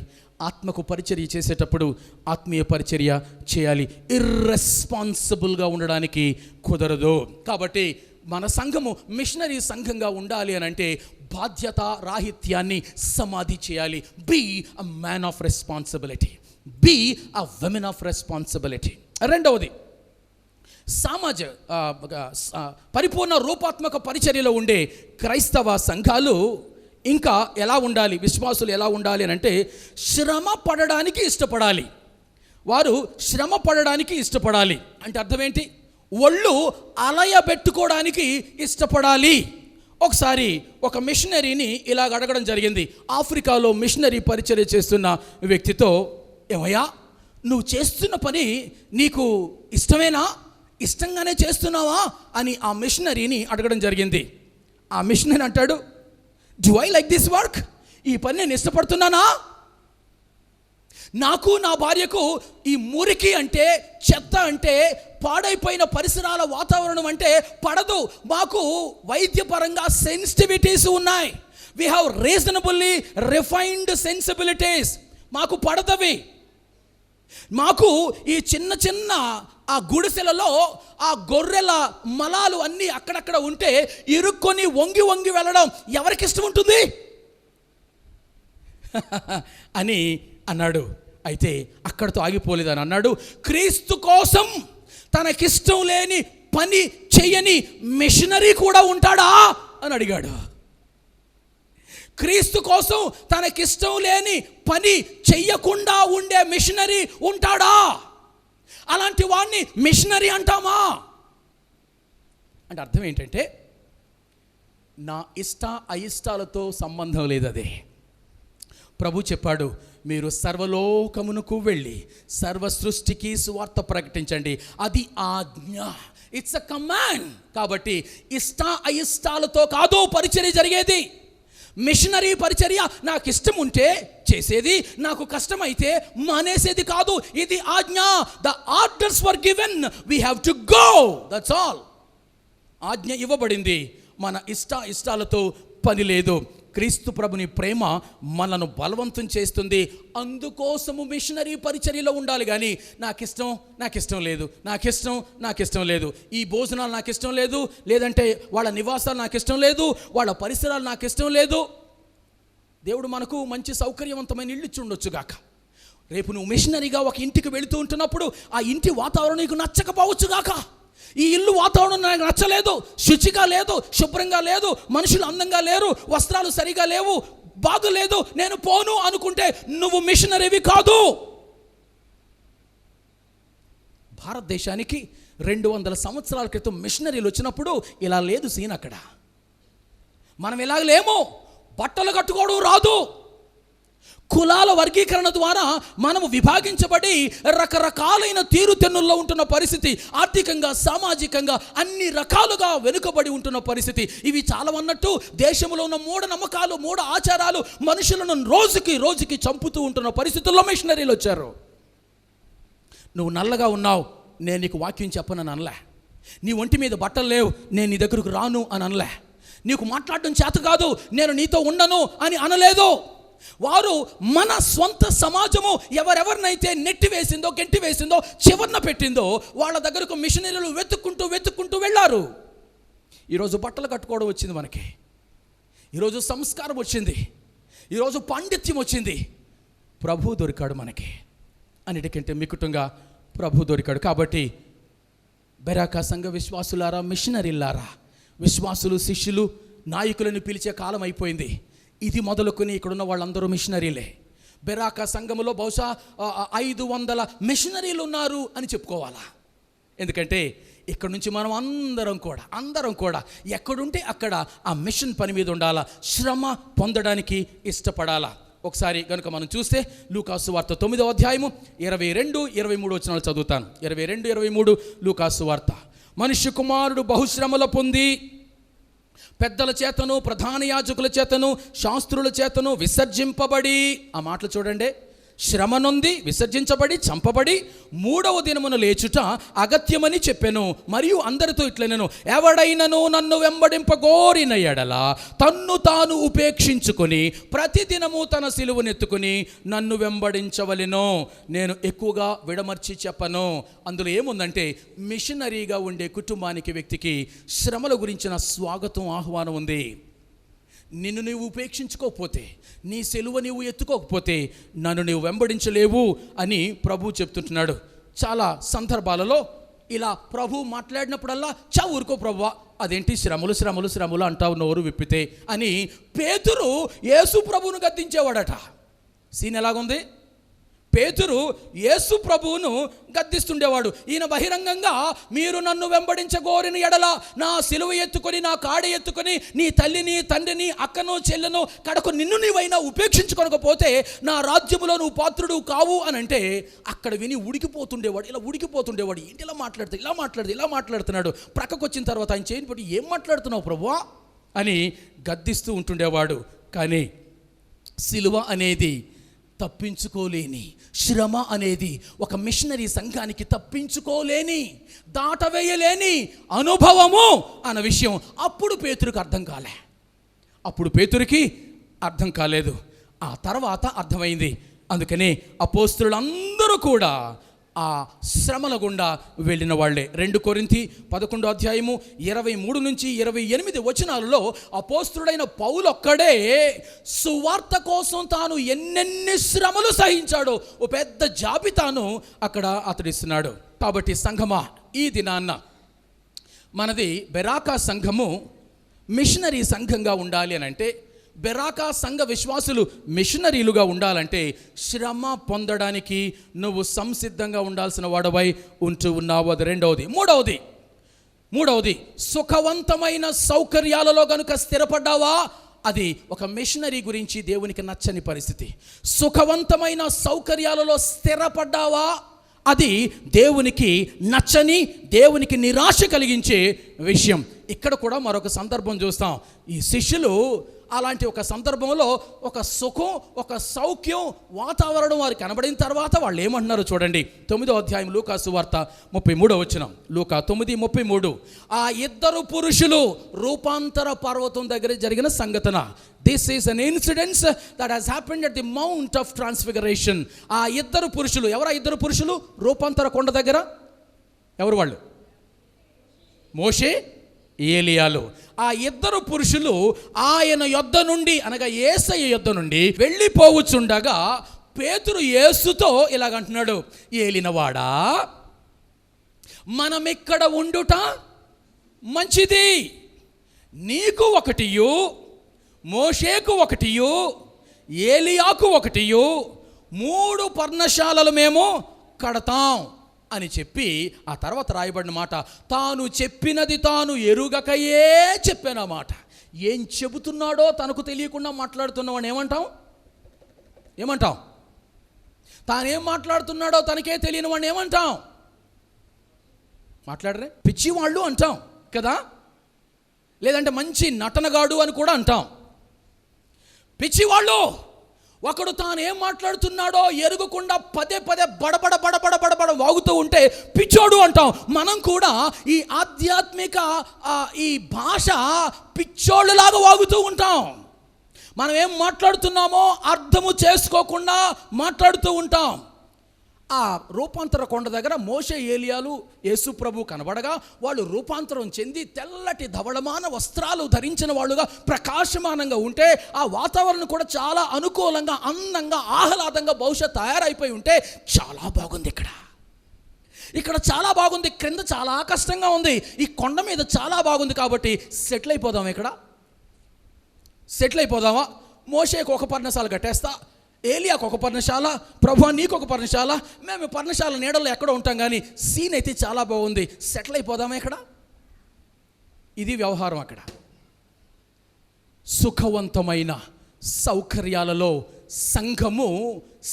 ఆత్మకు పరిచర్య చేసేటప్పుడు ఆత్మీయ పరిచర్య చేయాలి. ఇర్రెస్పాన్సిబుల్గా ఉండడానికి కుదరదు. కాబట్టి మన సంఘము మిషనరీ సంఘంగా ఉండాలి అని అంటే బాధ్యత రాహిత్యాన్ని సమాధి చేయాలి. Be a man of responsibility, be a women of responsibility. రెండవది, పరిపూర్ణ రూపాత్మక పరిచర్యలో ఉండే క్రైస్తవ సంఘాలు ఇంకా ఎలా ఉండాలి, విశ్వాసులు ఎలా ఉండాలి అని అంటే శ్రమ పడడానికి ఇష్టపడాలి. వారు శ్రమ పడడానికి ఇష్టపడాలి అంటే అర్థం ఏంటి? ఒళ్ళు అలయబెట్టుకోవడానికి ఇష్టపడాలి. ఒకసారి ఒక మిషనరీని ఇలాగ అడగడం జరిగింది. ఆఫ్రికాలో మిషనరీ పరిచర్య చేస్తున్న వ్యక్తితో, ఏమయ్యా నువ్వు చేస్తున్న పని నీకు ఇష్టమేనా, ఇష్టంగానే చేస్తున్నావా అని ఆ మిషనరీని అడగడం జరిగింది. ఆ మిషనరీ అంటాడు, do I like this work? ఈ పని నేను ఇష్టపడుతున్నానా? నాకు నా భార్యకు ఈ మురికి అంటే, చెత్త అంటే, పాడైపోయిన పరిసరాల వాతావరణం అంటే పడదు. మాకు వైద్యపరంగా సెన్సిటివిటీస్ ఉన్నాయి. We have reasonably refined sensibilities. మాకు పడదవి. మాకు ఈ చిన్న చిన్న ఆ గుడిసెలలో ఆ గొర్రెల మలాలు అన్నీ అక్కడక్కడ ఉంటే ఇరుక్కొని వంగి వంగి వెళ్ళడం ఎవరికి ఇష్టం ఉంటుంది అని అన్నాడు. అయితే అక్కడితో ఆగిపోలేదని అన్నాడు, క్రీస్తు కోసం తనకిష్టం లేని పని చెయ్యని మిషనరీ కూడా ఉంటాడా అని అడిగాడు. క్రీస్తు కోసం తనకిష్టం లేని పని చెయ్యకుండా ఉండే మిషనరీ ఉంటాడా? అలాంటి వాడిని మిషనరీ అంటామా? అంటే అర్థం ఏంటంటే నా ఇష్ట అయిష్టాలతో సంబంధం లేదు. అదే ప్రభు చెప్పాడు, మీరు సర్వలోకమునకు వెళ్ళి సర్వ సృష్టికి సువార్త ప్రకటించండి. అది ఆజ్ఞ, ఇట్స్ అ కమాండ్. కాబట్టి ఇష్ట అయిష్టాలతో కాదు పరిచర్య జరిగేది. మిషనరీ పరిచర్య నాకు ఇష్టం ఉంటే చేసేది, నాకు కష్టమైతే మానేసేది కాదు. ఇది ఆజ్ఞ. The orders were given, we have to go, that's all. ఆజ్ఞ ఇవ్వబడింది, మన ఇష్టాలతో పని లేదు. క్రీస్తు ప్రభుని ప్రేమ మనను బలవంతం చేస్తుంది. అందుకోసము మిషనరీ పరిచర్యలో ఉండాలి. కానీ నాకిష్టం లేదు, ఈ భోజనాలు నాకు ఇష్టం లేదు, లేదంటే వాళ్ళ నివాసాలు నాకు ఇష్టం లేదు, వాళ్ళ పరిసరాలు నాకు ఇష్టం లేదు. దేవుడు మనకు మంచి సౌకర్యవంతమైన ఇల్లు ఇచ్చి ఉండొచ్చు గాక. రేపు నువ్వు మిషనరీగా ఒక ఇంటికి వెళుతూ ఉంటున్నప్పుడు ఆ ఇంటి వాతావరణం నీకు నచ్చకపోవచ్చు గాక. ఈ ఇల్లు వాతావరణం నాకు నచ్చలేదు, శుచిగా లేదు, శుభ్రంగా లేదు, మనుషులు అందంగా లేరు, వస్త్రాలు సరిగా లేవు, బాగులేదు, నేను పోను అనుకుంటే నువ్వు మిషనరీవి కాదు. భారతదేశానికి 200 సంవత్సరాల క్రితం మిషనరీలు వచ్చినప్పుడు ఇలా లేదు సీన్. అక్కడ మనం ఇలాగ లేము. బట్టలు కట్టుకోవడం రాదు. కులాల వర్గీకరణ ద్వారా మనము విభాగించబడి రకరకాలైన తీరుతెన్నుల్లో ఉంటున్న పరిస్థితి, ఆర్థికంగా సామాజికంగా అన్ని రకాలుగా వెనుకబడి ఉంటున్న పరిస్థితి. ఇవి చాలా అన్నట్టు దేశంలో ఉన్న మూఢనమ్మకాలు, మూఢ ఆచారాలు మనుషులను రోజుకి చంపుతూ ఉంటున్న పరిస్థితుల్లో మిషనరీలు వచ్చారు. నువ్వు నల్లగా ఉన్నావు, నేను నీకు వాక్యం చెప్పనని అనలే. నీ ఒంటి మీద బట్టలు లేవు, నేను నీ దగ్గరకు రాను అని అనలే. నీకు మాట్లాడడం చేత కాదు, నేను నీతో ఉండను అని అనలేదు. వారు మన స్వంత సమాజము ఎవరెవరినైతే నెట్టివేసిందో, గెంటివేసిందో, చివరన పెట్టిందో వాళ్ళ దగ్గరకు మిషనరీలు వెతుక్కుంటూ వెళ్ళారు. ఈరోజు బట్టలు కట్టుకోవడం వచ్చింది మనకి, ఈరోజు సంస్కారం వచ్చింది, ఈరోజు పాండిత్యం వచ్చింది. ప్రభు దొరికాడు మనకి. అన్నిటికంటే మికుటంగా ప్రభు దొరికాడు. కాబట్టి బెరాకా సంఘ విశ్వాసులారా, మిషనరీలారా, విశ్వాసులు, శిష్యులు, నాయకులను పిలిచే కాలం అయిపోయింది. ఇది మొదలుకొని ఇక్కడున్న వాళ్ళందరూ మిషనరీలే. బెరాకా సంఘములో బహుశా 500 మిషనరీలు ఉన్నారు అని చెప్పుకోవాలా. ఎందుకంటే ఇక్కడ నుంచి మనం అందరం కూడా ఎక్కడుంటే అక్కడ ఆ మిషన్ పని మీద ఉండాలా, శ్రమ పొందడానికి ఇష్టపడాలా. ఒకసారి కనుక మనం చూస్తే లూకాసు వార్త 9వ అధ్యాయము 22-23 వచనాలు చదువుతాను. 22-23 లూకాసు వార్త. మనుష్య కుమారుడు బహుశ్రమల పొంది పెద్దల చేతను, ప్రధాన యాజకుల చేతను, శాస్త్రుల చేతను విసర్జింపబడి, ఆ మాటలు చూడండి, శ్రమ నొంది విసర్జించబడి చంపబడి 3వ దినమున లేచుట అగత్యమని చెప్పెను. మరియు అందరితో ఇట్లనెను, ఎవడైనను నన్ను వెంబడింపగోరిన ఎడల తన్ను తాను ఉపేక్షించుకొని ప్రతిదినము తన సిలువనెత్తుకుని నన్ను వెంబడించవలెను. నేను ఎక్కువగా విడమర్చి చెప్పను. అందులో ఏముందంటే, మిషనరీగా ఉండే కుటుంబానికి, వ్యక్తికి శ్రమల గురించిన స్వాగతం, ఆహ్వానం ఉంది. నిన్ను నీవు ఉపేక్షించుకోకపోతే, నీ సిలువ నీవు ఎత్తుకోకపోతే నన్ను నీవు వెంబడించలేవు అని ప్రభు చెప్తుంటున్నాడు. చాలా సందర్భాలలో ఇలా ప్రభు మాట్లాడినప్పుడల్లా ఊరుకో ప్రభువా, అదేంటి శ్రమలు శ్రమలు శ్రమలు అంటావు నోరు విప్పితే అని పేతురు యేసు ప్రభువును గద్దించేవాడట. సీన్ ఎలాగుంది? పేతురు యేసు ప్రభువును గద్దిస్తుండేవాడు. ఈయన బహిరంగంగా, మీరు నన్ను వెంబడించగోరిన ఎడల నా సిలువ ఎత్తుకొని, నా కాడ ఎత్తుకొని, నీ తల్లిని, తండ్రిని, అక్కను, చెల్లెను, కడకు నిన్ను నీవైనా ఉపేక్షించుకోకపోతే నా రాజ్యములో నువ్వు పాత్రుడు కావు అని అంటే, అక్కడ విని ఉడికిపోతుండేవాడు. ఇలా ఉడికిపోతుండేవాడు. ఏంటి ఇలా మాట్లాడుతున్నాడు. ప్రక్కకు వచ్చిన తర్వాత ఆయన చేయని బట్టి, ఏం మాట్లాడుతున్నావు ప్రభువా అని గద్దిస్తూ ఉంటుండేవాడు. కానీ సిలువ అనేది తప్పించుకోలేని, శ్రమ అనేది ఒక మిషనరీ సంఘానికి తప్పించుకోలేని, దాటవేయలేని అనుభవము అన్న విషయం అప్పుడు పేతురుకి అర్థం కాలేదు. ఆ తర్వాత అర్థమైంది. అందుకనే అపోస్తలులందరూ కూడా ఆ శ్రమల గుండా వెళ్ళిన వాళ్ళే. 2 కొరింథీ 11:23-28 అపోస్తలుడైన పౌలు ఒక్కడే సువార్త కోసం తాను ఎన్నెన్ని శ్రమలు సహించాడో ఓ పెద్ద జాబితాను అక్కడ అతడిస్తున్నాడు. కాబట్టి సంఘమా, ఈ దినాన్న మనది బెరాకా సంఘము మిషనరీ సంఘంగా ఉండాలి అని అంటే, బెరాకా సంఘ విశ్వాసులు మిషనరీలుగా ఉండాలంటే శ్రమ పొందడానికి నువ్వు సంసిద్ధంగా ఉండాల్సిన వాడవై ఉంటూ ఉన్నావు. అది రెండవది. మూడవది సుఖవంతమైన సౌకర్యాలలో గనుక స్థిరపడ్డావా, అది ఒక మిషనరీ గురించి దేవునికి నచ్చని పరిస్థితి. సుఖవంతమైన సౌకర్యాలలో స్థిరపడ్డావా, అది దేవునికి నచ్చని, దేవునికి నిరాశ కలిగించే విషయం. ఇక్కడ కూడా మరొక సందర్భం చూస్తాం. ఈ శిష్యులు అలాంటి ఒక సందర్భంలో ఒక సుఖం, ఒక సౌఖ్యం వాతావరణం వారికి కనబడిన తర్వాత వాళ్ళు ఏమంటున్నారు చూడండి. 9వ అధ్యాయం లూకా సువార్త 33 లూకా 9:33. ఆ 2 పురుషులు రూపాంతర పర్వతం దగ్గర జరిగిన సంఘటన. This is an incident that has happened at the mount of transfiguration. ఆ 2 పురుషులు ఎవరా? 2 పురుషులు రూపాంతర కొండ దగ్గర ఎవరు వాళ్ళు? మోషే, ఏలియాలు. ఆ 2 పురుషులు ఆయన యొద్ద నుండి, అనగా యేసయ్య యొద్ద నుండి వెళ్ళిపోవచ్చుండగా పేతురు యేసుతో ఇలాగంటున్నాడు, ఏలినవాడా, మనమిక్కడ ఉండుట మంచిది. నీకు 1, మోషేకు 1, ఏలియాకు 1, 3 పర్ణశాలలు మేము కడతాం అని చెప్పి, ఆ తర్వాత రాయబడిన మాట, తాను చెప్పినది తాను ఎరుగకయే చెప్పాను. ఆ మాట ఏం చెబుతున్నాడో తనకు తెలియకుండా మాట్లాడుతున్నవాడు ఏమంటాం? తానేం మాట్లాడుతున్నాడో తనకే తెలియని వాడిని ఏమంటాం? మాట్లాడరే, పిచ్చివాళ్ళు అంటాం కదా, లేదంటే మంచి నటనగాడు అని కూడా అంటాం. పిచ్చివాళ్ళు. ఒకడు తాను ఏం మాట్లాడుతున్నాడో ఎరుగకుండా పదే బడబడ వాగుతూ ఉంటే పిచ్చోడు అంటాం. మనం కూడా ఈ ఆధ్యాత్మిక ఈ భాష పిచ్చోళ్ళలాగా వాగుతూ ఉంటాం. మనం ఏం మాట్లాడుతున్నామో అర్థము చేసుకోకుండా మాట్లాడుతూ ఉంటాం. ఆ రూపాంతర కొండ దగ్గర మోషే, ఏలియాలు, యేసు ప్రభు కనబడగా వాళ్ళు రూపాంతరం చెంది తెల్లటి ధవళమాన వస్త్రాలు ధరించిన వాళ్ళుగా ప్రకాశమానంగా ఉంటే, ఆ వాతావరణం కూడా చాలా అనుకూలంగా, అందంగా, ఆహ్లాదంగా బహుశా తయారైపోయి ఉంటే, చాలా బాగుంది ఇక్కడ చాలా బాగుంది, క్రింద చాలా కష్టంగా ఉంది, ఈ కొండ మీద చాలా బాగుంది, కాబట్టి సెటిల్ అయిపోదామా? మోషేకు 1 పర్ణశాల కట్టేస్తా, ఏలియాకు 1 పర్ణశాల, ప్రభువా నీకు 1 పర్ణశాల, మేము పర్ణశాల నీడల్లో ఎక్కడో ఉంటాం, కానీ సీన్ అయితే చాలా బాగుంది, సెటిల్ అయిపోదామా ఇక్కడ? ఇది వ్యవహారం. అక్కడ సుఖవంతమైన సౌకర్యాలలో సంఘము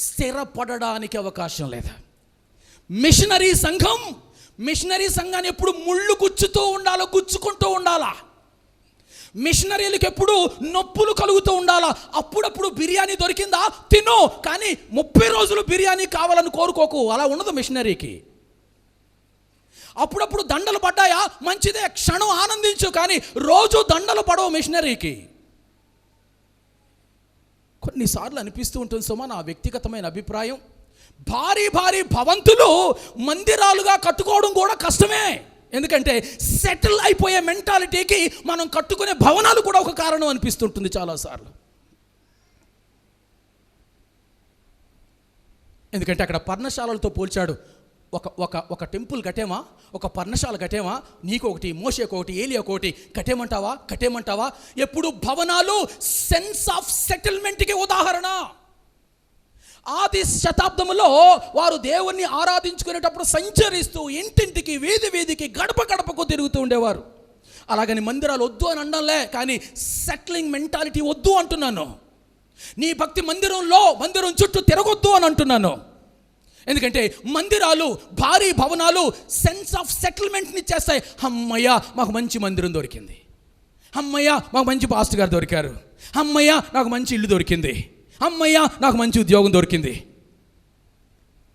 స్థిరపడడానికి అవకాశం లేదు. మిషనరీ సంఘాన్ని ఎప్పుడు ముళ్ళు గుచ్చుకుంటూ ఉండాలా. మిషనరీలకు ఎప్పుడు నొప్పులు కలుగుతూ ఉండాలా. అప్పుడప్పుడు బిర్యానీ దొరికిందా తిను, కానీ 30 రోజులు బిర్యానీ కావాలని కోరుకోకు. అలా ఉండదు మిషనరీకి. అప్పుడప్పుడు దండలు పడ్డాయా మంచిదే, క్షణం ఆనందించు, కానీ రోజు దండలు పడవు మిషనరీకి. కొన్నిసార్లు అనిపిస్తూ ఉంటుంది సుమా, నా వ్యక్తిగతమైన అభిప్రాయం, భారీ భారీ భవంతులు మందిరాలుగా కట్టుకోవడం కూడా కష్టమే. ఎందుకంటే సెటిల్ అయిపోయే మెంటాలిటీకి మనం కట్టుకునే భవనాలు కూడా ఒక కారణం అనిపిస్తుంటుంది చాలాసార్లు. ఎందుకంటే అక్కడ పర్ణశాలలతో పోల్చాడు. ఒక టెంపుల్ కట్టేమా, ఒక పర్ణశాల కట్టేమా, నీకు ఒకటి, మోషేకు ఒకటి, ఏలియాకు ఒకటి కట్టేమంటావా? ఎప్పుడు భవనాలు సెన్స్ ఆఫ్ సెటిల్మెంట్కి ఉదాహరణ. ఆది శతాబ్దంలో వారు దేవుణ్ణి ఆరాధించుకునేటప్పుడు సంచరిస్తూ ఇంటింటికి, వీధి వీధికి, గడప గడపకు తిరుగుతూ ఉండేవారు. అలాగని మందిరాలు వద్దు అని అనడంలే, కానీ సెటిలింగ్ మెంటాలిటీ వద్దు అంటున్నాను. నీ భక్తి మందిరం చుట్టూ తిరగొద్దు అని అంటున్నాను. ఎందుకంటే మందిరాలు, భారీ భవనాలు సెన్స్ ఆఫ్ సెటిల్మెంట్ని చేస్తాయి. అమ్మయ్య మాకు మంచి మందిరం దొరికింది, అమ్మయ్య మాకు మంచి పాస్టర్ గారు దొరికారు, అమ్మయ్య నాకు మంచి ఇల్లు దొరికింది, అమ్మయ్య నాకు మంచి ఉద్యోగం దొరికింది.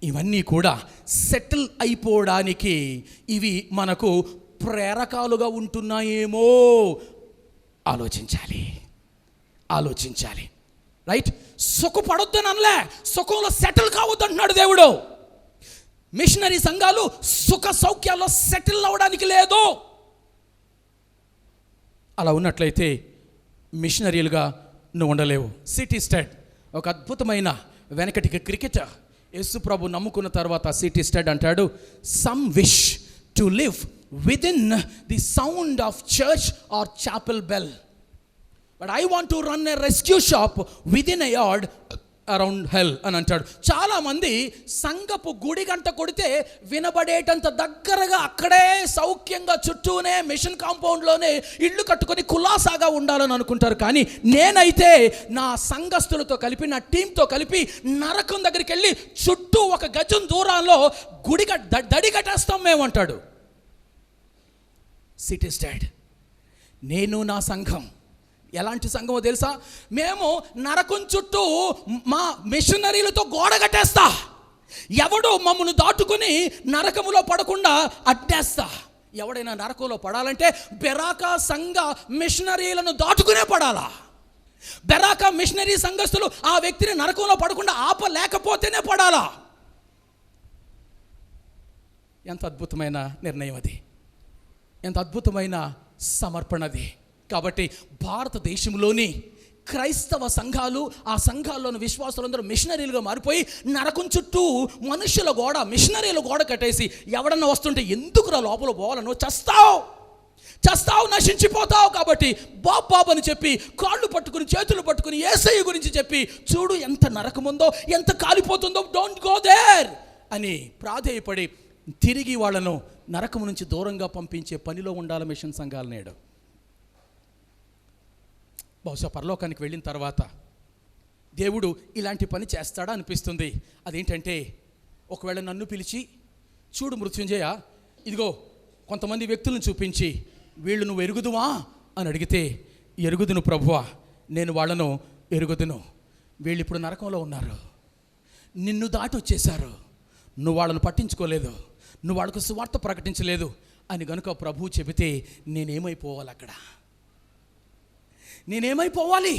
ఇవన్నీ కూడా సెటిల్ అయిపోవడానికి ఇవి మనకు ప్రేరకాలుగా ఉంటున్నాయేమో. ఆలోచించాలి. రైట్? సుఖపడొద్దని అనలే, సుఖంలో సెటిల్ కావద్దు అంటున్నాడు దేవుడు. మిషనరీ సంఘాలు సుఖ సౌఖ్యాల్లో సెటిల్ అవ్వడానికి లేదు. అలా ఉన్నట్లయితే మిషనరీలుగా నువ్వు ఉండలేవు. సిటీ స్టడ్ ఒక అద్భుతమైన వెనకటికి క్రికెటర్. యేసు ప్రభు నమ్ముకున్న తర్వాత సిటీ స్టడ్ అంటాడు, some wish to live within the sound of church or chapel bell, but I want to run a rescue shop within a yard around hell అని అంటాడు. చాలామంది సంఘపు గుడి గంట కొడితే వినబడేటంత దగ్గరగా అక్కడే సౌఖ్యంగా చుట్టూనే మిషన్ కాంపౌండ్లోనే ఇల్లు కట్టుకొని కులాసాగా ఉండాలని అనుకుంటారు. కానీ నేనైతే నా సంఘస్థులతో కలిపి, నా టీంతో కలిపి నరకం దగ్గరికి వెళ్ళి చుట్టూ 1 గజం దూరంలో గుడి దడి కట్టేస్తాం మేము అంటాడు. సిటీ స్టాడ్. నేను నా సంఘం ఎలాంటి సంఘమో తెలుసా? మేము నరకం చుట్టూ మా మిషనరీలతో గోడ కట్టేస్తా, ఎవడో మమ్మల్ని దాటుకుని నరకములో పడకుండా అడ్డేస్తా. ఎవడైనా నరకంలో పడాలంటే బెరాకా సంఘ మిషనరీలను దాటుకునే పడాలా. బెరాకా మిషనరీ సంఘస్థులు ఆ వ్యక్తిని నరకంలో పడకుండా ఆపలేకపోతేనే పడాలా. ఎంత అద్భుతమైన నిర్ణయం అది, ఎంత అద్భుతమైన సమర్పణది. కాబట్టి భారతదేశంలోని క్రైస్తవ సంఘాలు, ఆ సంఘాల్లోని విశ్వాసులందరూ మిషనరీలుగా మారిపోయి నరకం చుట్టూ మనుషుల గోడ, మిషనరీల గోడ కట్టేసి ఎవడన్నా వస్తుంటే ఎందుకురా లోపల పోవాలను, చస్తావు నశించిపోతావు, కాబట్టి బాబు అని చెప్పి కాళ్ళు పట్టుకుని చేతులు పట్టుకుని యేసయ్య గురించి చెప్పి, చూడు ఎంత నరకముందో, ఎంత కాలిపోతుందో, డోంట్ గో దేర్ అని ప్రాధేయపడి తిరిగి వాళ్ళను నరకము నుంచి దూరంగా పంపించే పనిలో ఉండాలి మిషన్ సంఘాల నేడు. బహుశా పరలోకానికి వెళ్ళిన తర్వాత దేవుడు ఇలాంటి పని చేస్తాడా అనిపిస్తుంది. అదేంటంటే, ఒకవేళ నన్ను పిలిచి, చూడు మృత్యుంజయ, ఇదిగో కొంతమంది వ్యక్తులను చూపించి, వీళ్ళు నువ్వు ఎరుగుదువా అని అడిగితే, ఎరుగుదును ప్రభువా, నేను వాళ్ళను ఎరుగుదును, వీళ్ళు ఇప్పుడు నరకంలో ఉన్నారు, నిన్ను దాటి వచ్చేశారు, నువ్వు వాళ్ళను పట్టించుకోలేదు, నువ్వు వాళ్ళకు సువార్త ప్రకటించలేదు అని గనుక ప్రభువు చెబితే నేనేమైపోవాలి? నేనేమైపోవాలి?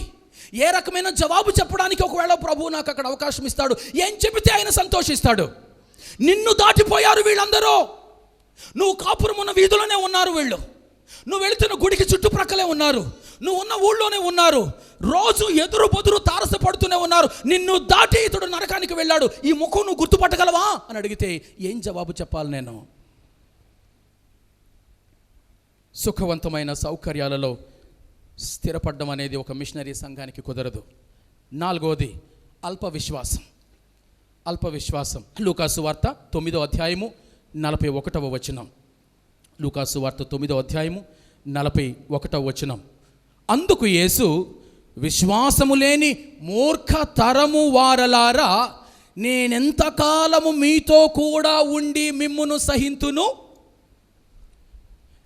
ఏ రకమైన జవాబు చెప్పడానికి ఒకవేళ ప్రభువు నాకు అక్కడ అవకాశం ఇస్తాడు? ఏం చెబితే ఆయన సంతోషిస్తాడు? నిన్ను దాటిపోయారు వీళ్ళందరూ, నువ్వు కాపురం ఉన్న వీధిలోనే ఉన్నారు వీళ్ళు, నువ్వు వెళుతున్న గుడికి చుట్టుప్రక్కలే ఉన్నారు, నువ్వు ఉన్న ఊళ్ళోనే ఉన్నారు, రోజు ఎదురు బొదురు తారసపడుతూనే ఉన్నారు, నిన్ను దాటి ఇతడు నరకానికి వెళ్ళాడు, ఈ ముఖం నువ్వు గుర్తుపట్టగలవా అని అడిగితే ఏం జవాబు చెప్పాలి నేను? సుఖవంతమైన సౌకర్యాలలో స్థిరపడడం అనేది ఒక మిషనరీ సంఘానికి కుదరదు. 4వది అల్పవిశ్వాసం. లూకాసు వార్త 9వ అధ్యాయము 41వ వచనం. లూకాసు వార్త 9వ అధ్యాయము 41వ వచనం. అందుకు యేసు, విశ్వాసము లేని మూర్ఖ తరము వారలారా, నేనెంతకాలము మీతో కూడా ఉండి మిమ్మును సహింతును,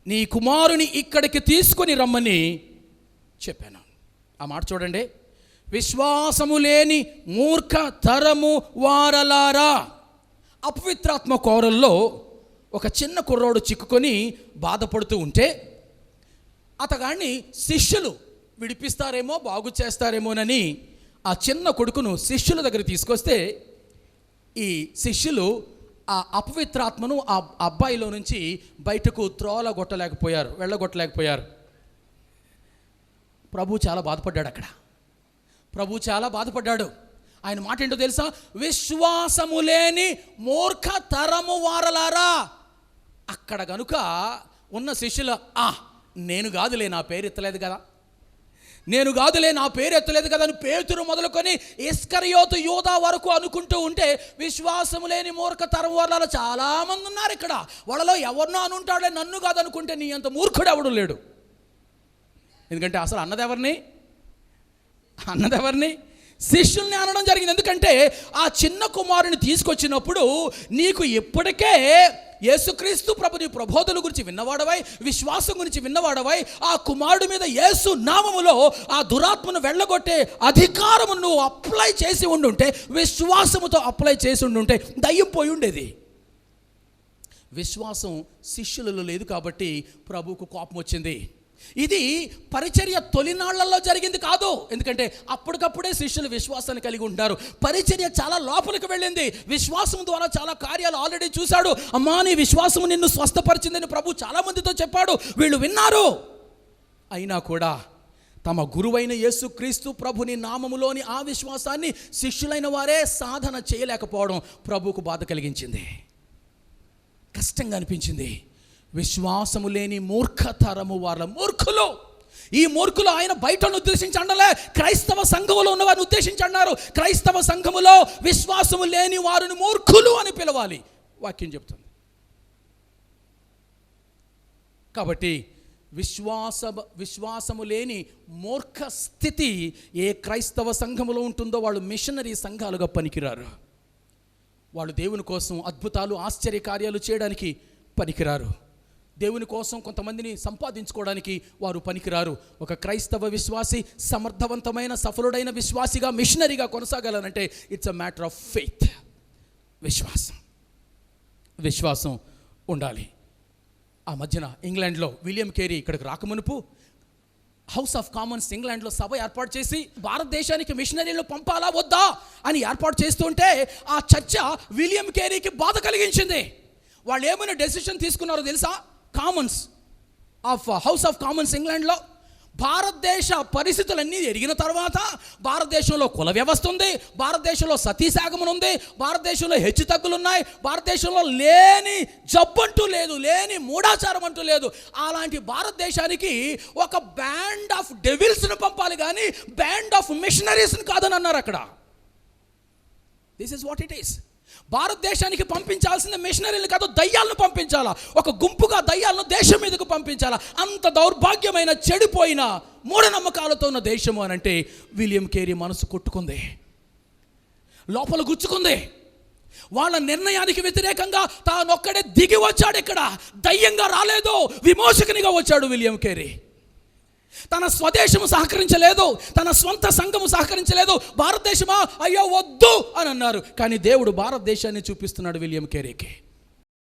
నీ కుమారుని ఇక్కడికి తీసుకొని రమ్మని చెప్పాను. ఆ మాట చూడండి, విశ్వాసము లేని మూర్ఖ తరము వారలారా. అపవిత్రాత్మ కోరల్లో ఒక చిన్న కుర్రోడు చిక్కుకొని బాధపడుతూ ఉంటే అతగాన్ని శిష్యులు విడిపిస్తారేమో, బాగు చేస్తారేమోనని ఆ చిన్న కొడుకును శిష్యుల దగ్గర తీసుకొస్తే ఈ శిష్యులు ఆ అపవిత్రాత్మను ఆ అబ్బాయిలో నుంచి బయటకు వెళ్ళగొట్టలేకపోయారు. ప్రభు చాలా బాధపడ్డాడు అక్కడ. ప్రభు చాలా బాధపడ్డాడు. ఆయన మాట ఏంటో తెలుసా? విశ్వాసము లేని మూర్ఖ తరము వారలారా. అక్కడ గనుక ఉన్న శిష్యులు, నేను కాదులే, నా పేరు ఎత్తలేదు కదా, అని పేతురు మొదలుకొని ఇస్కరియోతు యూదా వరకు అనుకుంటూ ఉంటే, విశ్వాసము లేని మూర్ఖ తరం వాళ్ళలో చాలామంది ఉన్నారు ఇక్కడ. వాళ్ళలో ఎవరినో అనుంటాడే, నన్ను కాదు అనుకుంటే నీ అంత మూర్ఖుడు ఎవడు లేడు. ఎందుకంటే అసలు అన్నదెవరిని శిష్యుల్ని అనడం జరిగింది. ఎందుకంటే ఆ చిన్న కుమారుని తీసుకొచ్చినప్పుడు నీకు ఇప్పటికే యేసుక్రీస్తు ప్రభు నీ ప్రబోధన గురించి విన్నవాడవై, విశ్వాసం గురించి విన్నవాడవై, ఆ కుమారుడి మీద యేసు నామములో ఆ దురాత్మను వెళ్ళగొట్టే అధికారము నువ్వు అప్లై చేసి ఉండుంటే, విశ్వాసముతో అప్లై చేసి ఉండుంటే దయ్యం పోయి ఉండేది. విశ్వాసం శిష్యులలో లేదు కాబట్టి ప్రభువుకు కోపం వచ్చింది. ఇది పరిచర్య తొలినాళ్లలో జరిగింది కాదు. ఎందుకంటే అప్పటికప్పుడే శిష్యులు విశ్వాసాన్ని కలిగి ఉంటారు. పరిచర్య చాలా లోపలికి వెళ్ళింది. విశ్వాసం ద్వారా చాలా కార్యాలు ఆల్రెడీ చూశాడు. అమ్మా, నీ విశ్వాసం నిన్ను స్వస్థపరిచిందని ప్రభు చాలా మందితో చెప్పాడు. వీళ్ళు విన్నారు. అయినా కూడా తమ గురువైన యేసుక్రీస్తు ప్రభుని నామములోని ఆ విశ్వాసాన్ని శిష్యులైన వారే సాధన చేయలేకపోవడం ప్రభువుకు బాధ కలిగించింది, కష్టంగా అనిపించింది. విశ్వాసము లేని మూర్ఖతరము వాళ్ళ మూర్ఖులు. ఈ మూర్ఖులు ఆయన బయటను ఉద్దేశించి అండలే, క్రైస్తవ సంఘములో ఉన్న వారిని ఉద్దేశించి అన్నారు. క్రైస్తవ సంఘములో విశ్వాసము లేని వారిని మూర్ఖులు అని పిలవాలి, వాక్యం చెప్తుంది. కాబట్టి విశ్వాసము లేని మూర్ఖ స్థితి ఏ క్రైస్తవ సంఘములో ఉంటుందో వాళ్ళు మిషనరీ సంఘాలుగా పనికిరారు. వాళ్ళు దేవుని కోసం అద్భుతాలు, ఆశ్చర్య కార్యాలు చేయడానికి పనికిరారు. దేవుని కోసం కొంతమందిని సంపాదించుకోవడానికి వారు పనికిరారు. ఒక క్రైస్తవ విశ్వాసి సమర్థవంతమైన సఫలుడైన విశ్వాసిగా, మిషనరీగా కొనసాగాలనంటే it's a matter of faith. విశ్వాసం ఉండాలి. ఆ మధ్యన ఇంగ్లాండ్లో విలియం కేరీ ఇక్కడికి రాకమునుపు హౌస్ ఆఫ్ కామన్స్ ఇంగ్లాండ్లో సభ ఏర్పాటు చేసి భారతదేశానికి మిషనరీలు పంపాలా వద్దా అని ఏర్పాటు చేస్తుంటే ఆ చర్చ విలియం కేరీకి బాధ కలిగించింది. వాళ్ళు ఏమైనా డెసిషన్ తీసుకున్నారో తెలుసా? కామన్స్ హౌస్ ఆఫ్ కామన్స్ ఇంగ్లాండ్లో భారతదేశ పరిస్థితులన్నీ ఎరిగిన తర్వాత, భారతదేశంలో కుల వ్యవస్థ ఉంది, భారతదేశంలో సతీసాగమనం ఉంది, భారతదేశంలో హెచ్చు తగ్గులు ఉన్నాయి, భారతదేశంలో లేని జబ్బంటూ లేదు, లేని మూఢాచారం అంటూ లేదు. అలాంటి భారతదేశానికి ఒక బ్యాండ్ ఆఫ్ డెవిల్స్ను పంపాలి కానీ బ్యాండ్ ఆఫ్ మిషనరీస్ని కాదని అన్నారు అక్కడ. This is what it is. భారతదేశానికి పంపించాల్సిన మిషనరీలు కాదు, దయ్యాలను పంపించాలా. ఒక గుంపుగా దయ్యాలను దేశం మీదకు పంపించాలా. అంత దౌర్భాగ్యమైన, చెడిపోయిన, మూఢనమ్మకాలతో ఉన్న దేశము అని అంటే విలియం కేరీ మనసు కొట్టుకుంది, లోపల గుచ్చుకుంది. వాళ్ళ నిర్ణయానికి వ్యతిరేకంగా తానొక్కడే దిగి వచ్చాడు. ఇక్కడ దయ్యంగా రాలేదు, విమోచకునిగా వచ్చాడు విలియం కేరీ. తన స్వదేశము సహకరించలేదు, తన స్వంత సంఘము సహకరించలేదు. భారతదేశమా, అయ్యో వద్దు అని అన్నారు. కానీ దేవుడు భారతదేశాన్ని చూపిస్తున్నాడు విలియం కేరీకి.